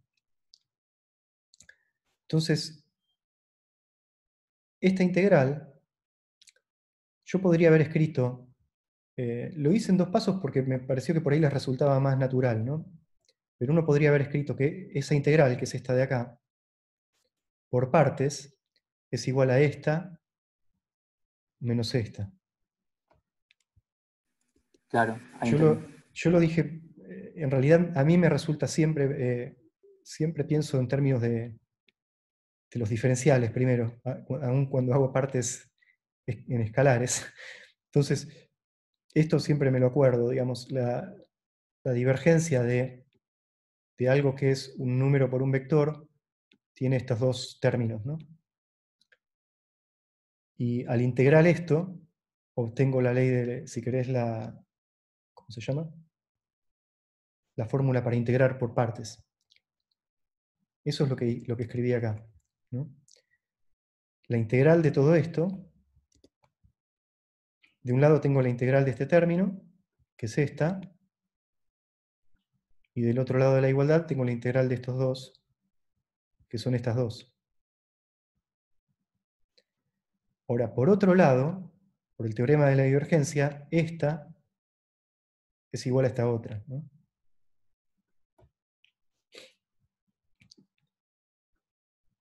Entonces, esta integral, yo podría haber escrito, lo hice en dos pasos porque me pareció que por ahí les resultaba más natural, ¿no? Pero uno podría haber escrito que esa integral, que es esta de acá, por partes, es igual a esta menos esta. Claro, ahí Yo entendí. yo lo dije, en realidad a mí me resulta siempre, siempre pienso en términos de los diferenciales primero, aun cuando hago partes en escalares. Entonces, esto siempre me lo acuerdo, digamos, la divergencia de algo que es un número por un vector tiene estos dos términos, ¿no? Y al integrar esto, obtengo la ley de, si querés, ¿cómo se llama? La fórmula para integrar por partes. Eso es lo que escribí acá, ¿no? La integral de todo esto, de un lado tengo la integral de este término, que es esta, y del otro lado de la igualdad tengo la integral de estos dos, que son estas dos. Ahora, por otro lado, por el teorema de la divergencia, esta es igual a esta otra, ¿no?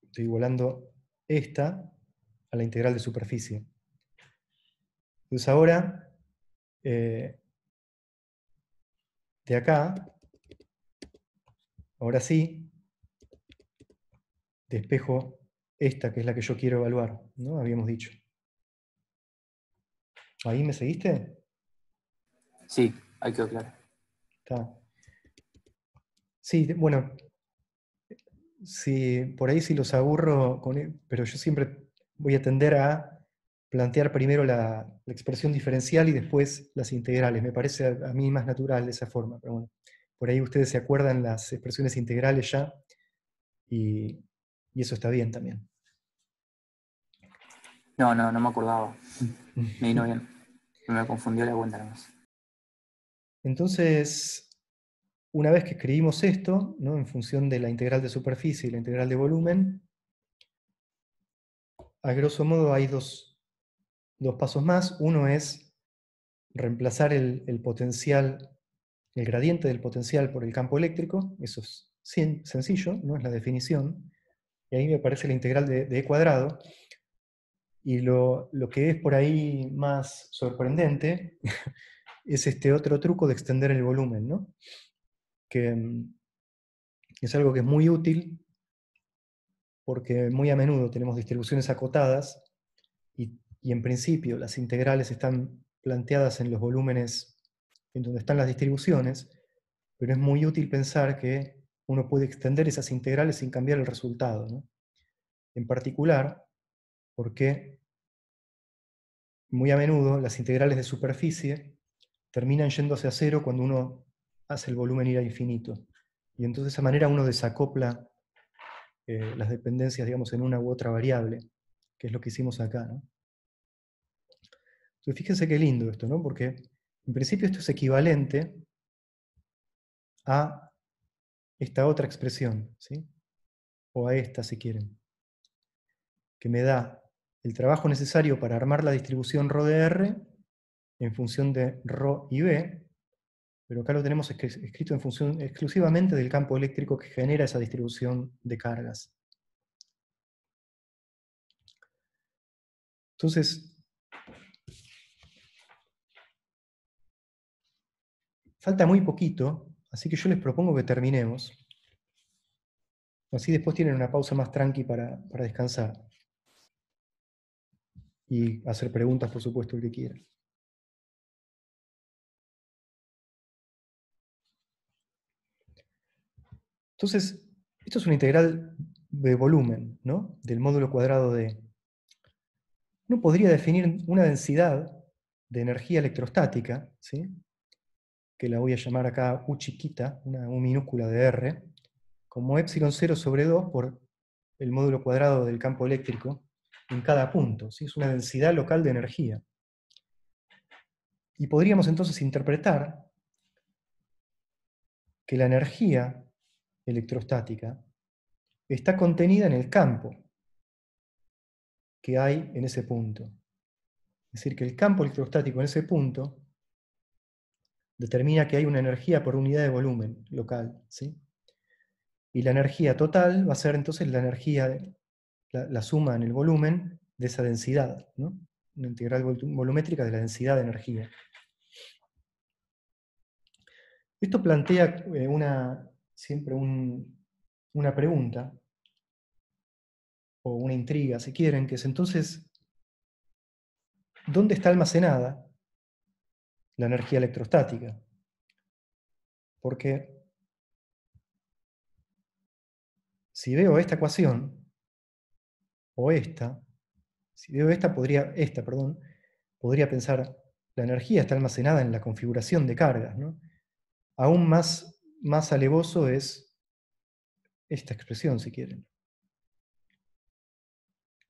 Estoy igualando esta a la integral de superficie. Entonces ahora, de acá, ahora sí, despejo esta, que es la que yo quiero evaluar, ¿no? Habíamos dicho. ¿Ahí me seguiste? Sí, ahí quedó claro. Está. Sí, bueno, sí, por ahí sí los aburro, pero yo siempre voy a tender a plantear primero la expresión diferencial y después las integrales. Me parece a mí más natural de esa forma, pero bueno, por ahí ustedes se acuerdan las expresiones integrales ya y, y eso está bien también. No me acordaba. Me vino bien. Me confundió la cuenta nomás. Entonces, una vez que escribimos esto, ¿no? En función de la integral de superficie y la integral de volumen, a grosso modo hay dos pasos más. Uno es reemplazar el potencial, el gradiente del potencial por el campo eléctrico. Eso es sencillo, ¿no? Es la definición. Y ahí me aparece la integral de E cuadrado. Y lo que es por ahí más sorprendente es este otro truco de extender el volumen, ¿no? Que es algo que es muy útil porque muy a menudo tenemos distribuciones acotadas y en principio las integrales están planteadas en los volúmenes en donde están las distribuciones, pero es muy útil pensar que uno puede extender esas integrales sin cambiar el resultado, ¿no? En particular, porque muy a menudo las integrales de superficie terminan yéndose a cero cuando uno hace el volumen ir a infinito. Y entonces de esa manera uno desacopla las dependencias, digamos, en una u otra variable, que es lo que hicimos acá, ¿no? Entonces fíjense qué lindo esto, ¿no? Porque en principio esto es equivalente a esta otra expresión, ¿sí? O a esta si quieren, que me da el trabajo necesario para armar la distribución ρ de R en función de ρ y B, pero acá lo tenemos escrito en función exclusivamente del campo eléctrico que genera esa distribución de cargas. Entonces, falta muy poquito, así que yo les propongo que terminemos. Así después tienen una pausa más tranqui para descansar. Y hacer preguntas, por supuesto, el que quiera. Entonces, esto es una integral de volumen, ¿no? Del módulo cuadrado de. uno podría definir una densidad de energía electrostática, ¿sí? Que la voy a llamar acá U chiquita, una U minúscula de R, como epsilon 0 sobre 2 por el módulo cuadrado del campo eléctrico en cada punto, ¿sí? Es una densidad local de energía. Y podríamos entonces interpretar que la energía electrostática está contenida en el campo que hay en ese punto. Es decir, que el campo electrostático en ese punto determina que hay una energía por unidad de volumen local, ¿sí? Y la energía total va a ser entonces la energía, la suma en el volumen de esa densidad, ¿no? Una integral volumétrica de la densidad de energía. Esto plantea siempre una pregunta, o una intriga, si quieren, que es entonces, ¿dónde está almacenada la energía electrostática? Porque si veo esta ecuación, o esta, si veo podría pensar, la energía está almacenada en la configuración de cargas, ¿no? Aún más alevoso es esta expresión, si quieren.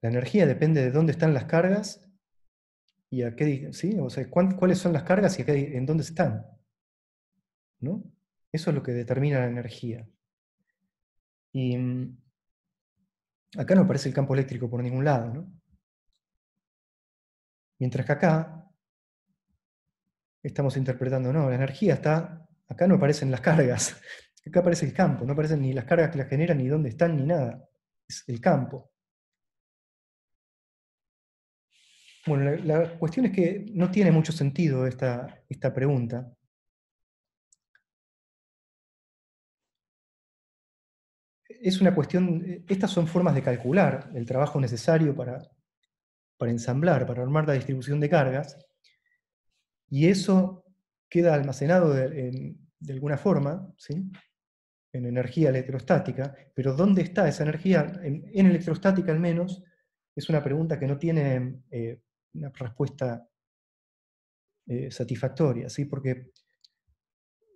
La energía depende de dónde están las cargas y a qué, ¿sí? O sea, cuáles son las cargas y en dónde están, ¿no? Eso es lo que determina la energía. Y acá no aparece el campo eléctrico por ningún lado, ¿no? Mientras que acá estamos interpretando, no, la energía está, acá no aparecen las cargas, acá aparece el campo, no aparecen ni las cargas que las generan, ni dónde están, ni nada. Es el campo. Bueno, la cuestión es que no tiene mucho sentido esta pregunta. Es una cuestión, estas son formas de calcular el trabajo necesario para ensamblar, para armar la distribución de cargas, y eso queda almacenado de alguna forma, ¿sí? En energía electrostática, pero ¿dónde está esa energía? En electrostática al menos, es una pregunta que no tiene una respuesta satisfactoria, ¿sí? Porque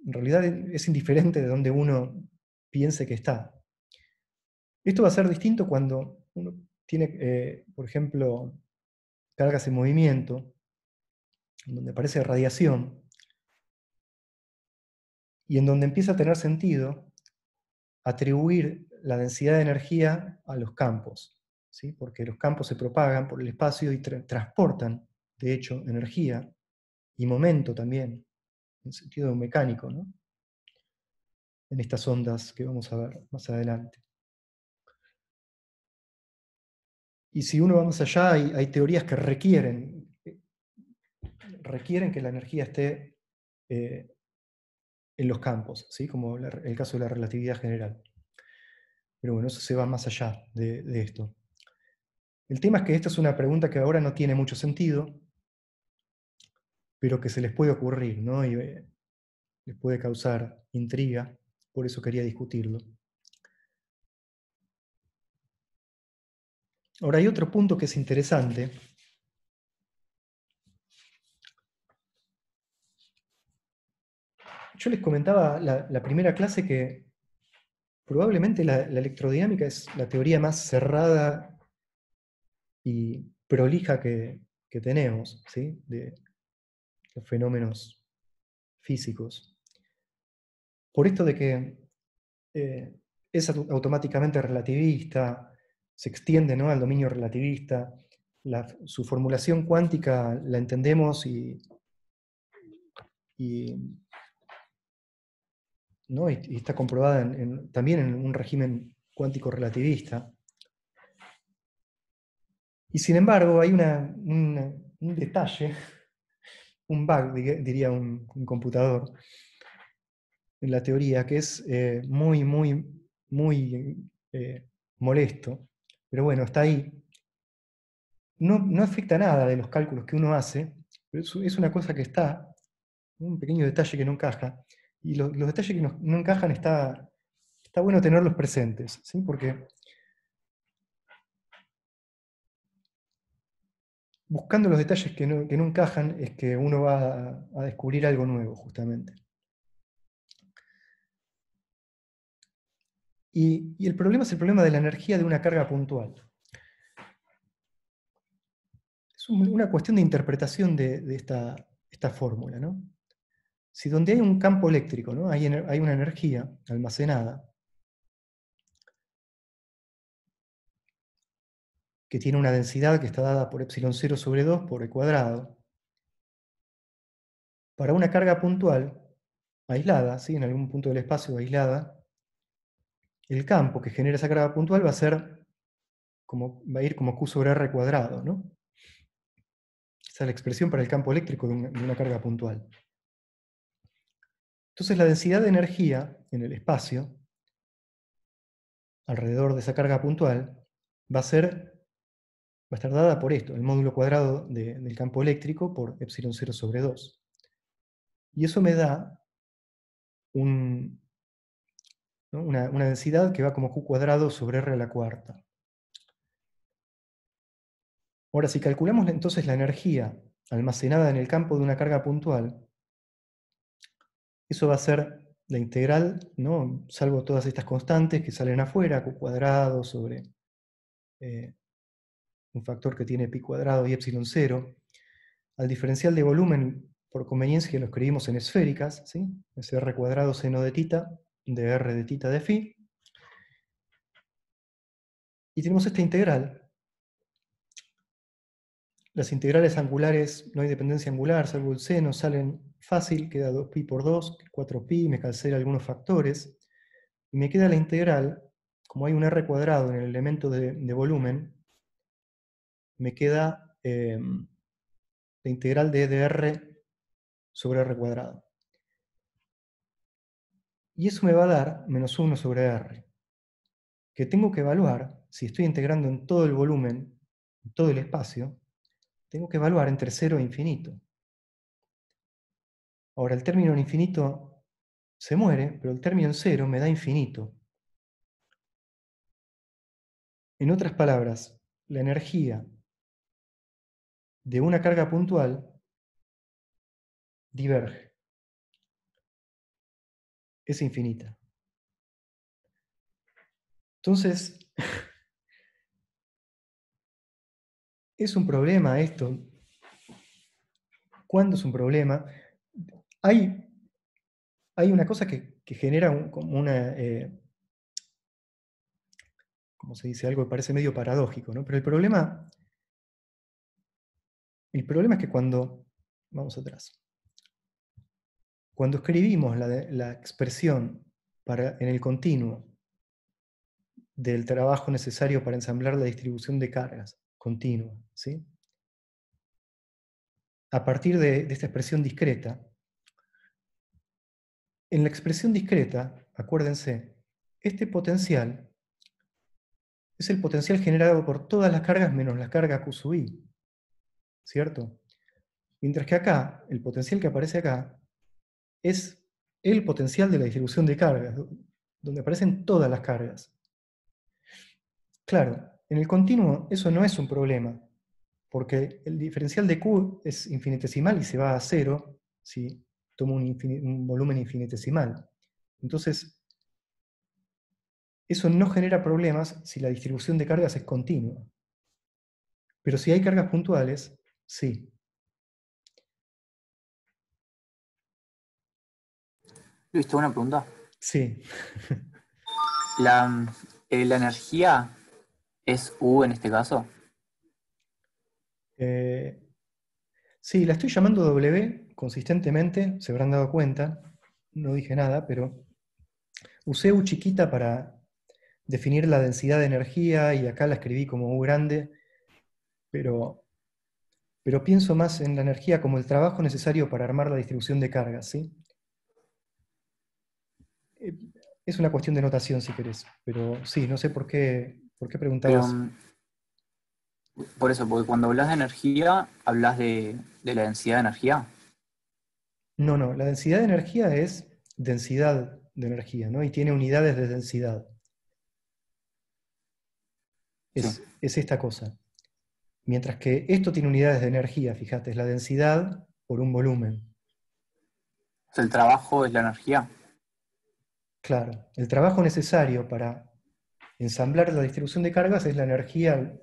en realidad es indiferente de dónde uno piense que está. Esto va a ser distinto cuando uno tiene, por ejemplo, cargas en movimiento, donde aparece radiación, y en donde empieza a tener sentido atribuir la densidad de energía a los campos, ¿sí? Porque los campos se propagan por el espacio y transportan, de hecho, energía y momento también, en sentido mecánico, ¿no? En estas ondas que vamos a ver más adelante. Y si uno va más allá, hay teorías que requieren que la energía esté en los campos, ¿sí? Como el caso de la relatividad general. Pero bueno, eso se va más allá de esto. El tema es que esta es una pregunta que ahora no tiene mucho sentido, pero que se les puede ocurrir, ¿no? Y les puede causar intriga, por eso quería discutirlo. Ahora hay otro punto que es interesante. Yo les comentaba la primera clase que probablemente la electrodinámica es la teoría más cerrada y prolija que tenemos, ¿sí? De los fenómenos físicos. Por esto de que es automáticamente relativista, se extiende, ¿no?, al dominio relativista, su formulación cuántica la entendemos ¿no? y está comprobada también en un régimen cuántico relativista. Y sin embargo hay un detalle, un bug, diría un computador, en la teoría, que es muy molesto, pero bueno, está ahí. No afecta nada de los cálculos que uno hace, pero es una cosa que está, un pequeño detalle que no encaja, y los detalles que no encajan está bueno tenerlos presentes, ¿sí? Porque buscando los detalles que no encajan es que uno va a descubrir algo nuevo, justamente. Y el problema es el problema de la energía de una carga puntual. Es una cuestión de interpretación de esta fórmula, ¿no? Si donde hay un campo eléctrico, ¿no? Hay una energía almacenada que tiene una densidad que está dada por epsilon 0 sobre 2 por e cuadrado, para una carga puntual, aislada, ¿sí? En algún punto del espacio aislada, el campo que genera esa carga puntual va a ir como Q sobre R cuadrado, ¿no? Esa es la expresión para el campo eléctrico de una carga puntual. Entonces la densidad de energía en el espacio, alrededor de esa carga puntual, va a estar dada por esto, el módulo cuadrado del campo eléctrico por epsilon 0 sobre 2. Y eso me da ¿no? una densidad que va como Q cuadrado sobre R a la cuarta. Ahora, si calculamos entonces la energía almacenada en el campo de una carga puntual, eso va a ser la integral, ¿no? Salvo todas estas constantes que salen afuera, Q cuadrado sobre un factor que tiene pi cuadrado y epsilon 0, al diferencial de volumen, por conveniencia lo escribimos en esféricas, ¿sí? Es R cuadrado seno de tita, de R de tita de phi. Y tenemos esta integral. Las integrales angulares, no hay dependencia angular, salvo el seno, salen fácil, queda 2pi por 2, 4pi, me cancela algunos factores. Y me queda la integral, como hay un R cuadrado en el elemento de volumen, me queda la integral de dr sobre R cuadrado. Y eso me va a dar menos 1 sobre R, que tengo que evaluar, si estoy integrando en todo el volumen, en todo el espacio, tengo que evaluar entre 0 e infinito. Ahora, el término en infinito se muere, pero el término en 0 me da infinito. En otras palabras, la energía de una carga puntual diverge, es infinita. Entonces, es un problema esto. ¿Cuándo es un problema? Hay una cosa que genera como una, ¿cómo se dice? Algo que parece medio paradójico, ¿no? Pero el problema es que vamos atrás, cuando escribimos la expresión en el continuo del trabajo necesario para ensamblar la distribución de cargas continua, ¿sí? A partir de esta expresión discreta, en la expresión discreta, acuérdense, este potencial es el potencial generado por todas las cargas menos la carga Q sub I, ¿cierto? Mientras que acá, el potencial que aparece acá, es el potencial de la distribución de cargas, donde aparecen todas las cargas. Claro, en el continuo eso no es un problema, porque el diferencial de Q es infinitesimal y se va a cero si tomo un volumen infinitesimal. Entonces, eso no genera problemas si la distribución de cargas es continua. Pero si hay cargas puntuales, sí. Listo, una pregunta. Sí. La energía es U en este caso. Sí, la estoy llamando W consistentemente, se habrán dado cuenta, no dije nada, pero usé U chiquita para definir la densidad de energía y acá la escribí como U grande, pero pienso más en la energía como el trabajo necesario para armar la distribución de cargas, ¿sí? Es una cuestión de notación si querés, pero sí, no sé por qué Pero preguntabas. por eso, porque cuando hablas de energía, hablas de la densidad de energía. No, no, la densidad de energía es densidad de energía, ¿no? Y tiene unidades de densidad. Sí. Es esta cosa. Mientras que esto tiene unidades de energía, fíjate, es la densidad por un volumen. O sea, el trabajo es la energía. Claro, el trabajo necesario para ensamblar la distribución de cargas es la energía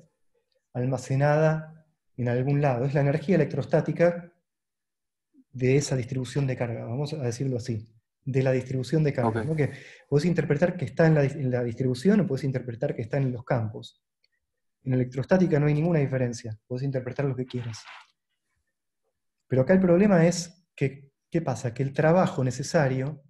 almacenada en algún lado, es la energía electrostática de esa distribución de carga, vamos a decirlo así, de la distribución de Ok. cargas, ¿no? Que puedes interpretar que está en la distribución o puedes interpretar que está en los campos. En electrostática no hay ninguna diferencia, puedes interpretar lo que quieras. Pero acá el problema es que, ¿qué pasa? Que el trabajo necesario,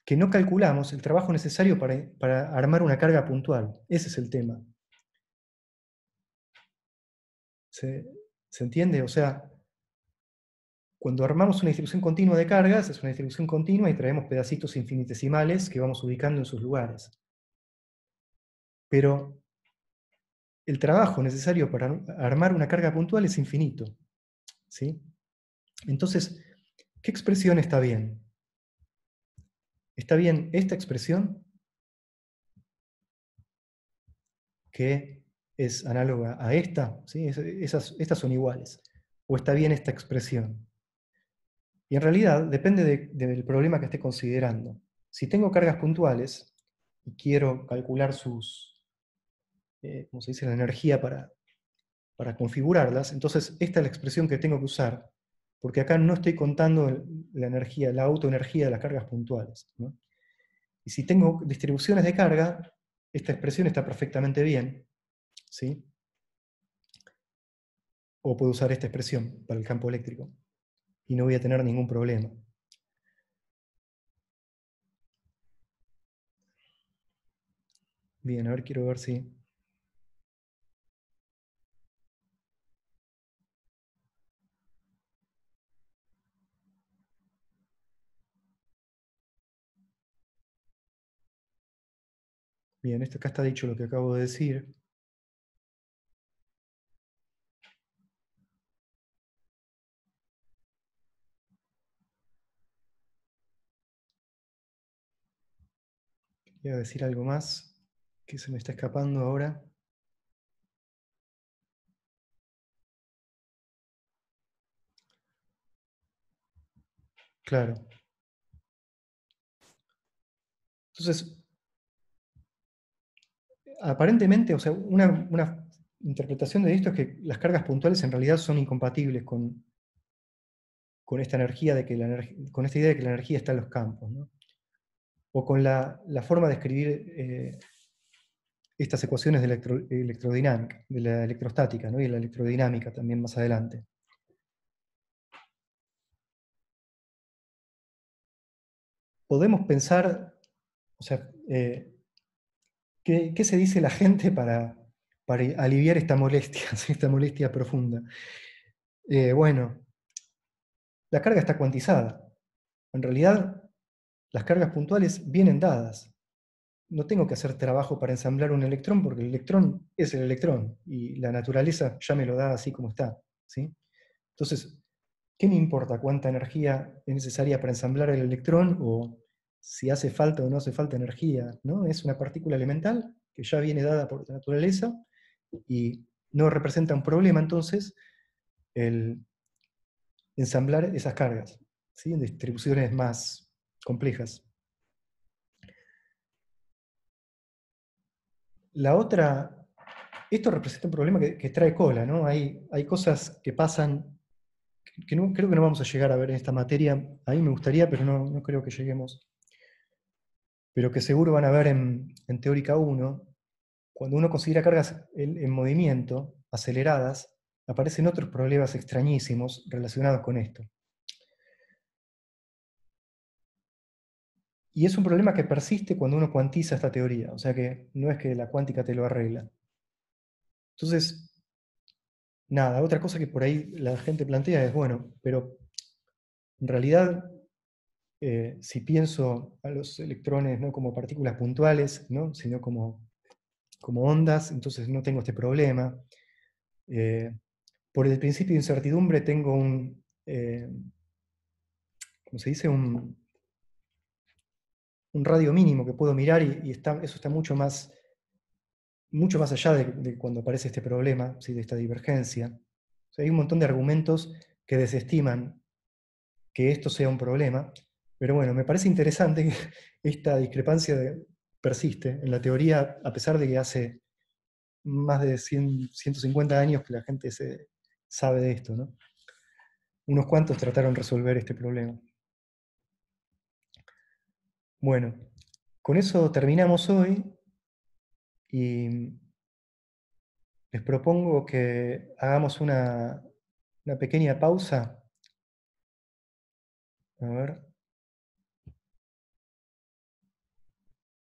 que no calculamos, el trabajo necesario para armar una carga puntual, ese es el tema. ¿Se, se entiende? O sea, cuando armamos una distribución continua de cargas, es una distribución continua y traemos pedacitos infinitesimales que vamos ubicando en sus lugares. Pero el trabajo necesario para armar una carga puntual es infinito, ¿sí? Entonces, ¿qué expresión está bien? ¿Está bien esta expresión, que es análoga a esta? ¿Sí? Estas son iguales. ¿O está bien esta expresión? Y en realidad depende del problema que esté considerando. Si tengo cargas puntuales y quiero calcular ¿cómo se dice?, la energía para configurarlas, entonces esta es la expresión que tengo que usar, porque acá no estoy contando la energía, la autoenergía de las cargas puntuales, ¿no? Y si tengo distribuciones de carga, esta expresión está perfectamente bien, ¿sí? O puedo usar esta expresión para el campo eléctrico y no voy a tener ningún problema. Bien, a ver, quiero ver si... Bien, esto acá está dicho lo que acabo de decir. Voy a decir algo más que se me está escapando ahora. Claro. Entonces, aparentemente, o sea, una interpretación de esto es que las cargas puntuales en realidad son incompatibles con esta energía de que con esta idea de que la energía está en los campos, ¿no? O con la forma de escribir estas ecuaciones de electrodinámica, de la electrostática, ¿no? Y la electrodinámica también más adelante. Podemos pensar, o sea, ¿qué se dice la gente para aliviar esta molestia, esta molestia profunda? Bueno, la carga está cuantizada. En realidad, las cargas puntuales vienen dadas. No tengo que hacer trabajo para ensamblar un electrón porque el electrón es el electrón y la naturaleza ya me lo da así como está, ¿sí? Entonces, ¿qué me importa cuánta energía es necesaria para ensamblar el electrón o si hace falta o no hace falta energía, ¿no? Es una partícula elemental que ya viene dada por la naturaleza y no representa un problema entonces el ensamblar esas cargas, ¿sí? En distribuciones más complejas. La otra, esto representa un problema que trae cola, ¿no? Hay cosas que pasan que creo que no vamos a llegar a ver en esta materia. A mí me gustaría, pero no creo que lleguemos. Pero que seguro van a ver en Teórica 1, cuando uno considera cargas en movimiento, aceleradas, aparecen otros problemas extrañísimos relacionados con esto. Y es un problema que persiste cuando uno cuantiza esta teoría, o sea que no es que la cuántica te lo arregla. Entonces, nada, otra cosa que por ahí la gente plantea es, bueno, pero en realidad, si pienso a los electrones no como partículas puntuales, ¿no? Sino como ondas, entonces no tengo este problema. Por el principio de incertidumbre tengo ¿cómo se dice? Un radio mínimo que puedo mirar y eso está mucho más mucho más allá de cuando aparece este problema, ¿sí? De esta divergencia. O sea, hay un montón de argumentos que desestiman que esto sea un problema, pero bueno, me parece interesante que esta discrepancia persiste en la teoría, a pesar de que hace más de 150 años que la gente sabe de esto, ¿no? Unos cuantos trataron de resolver este problema. Bueno, con eso terminamos hoy y les propongo que hagamos una pequeña pausa. A ver.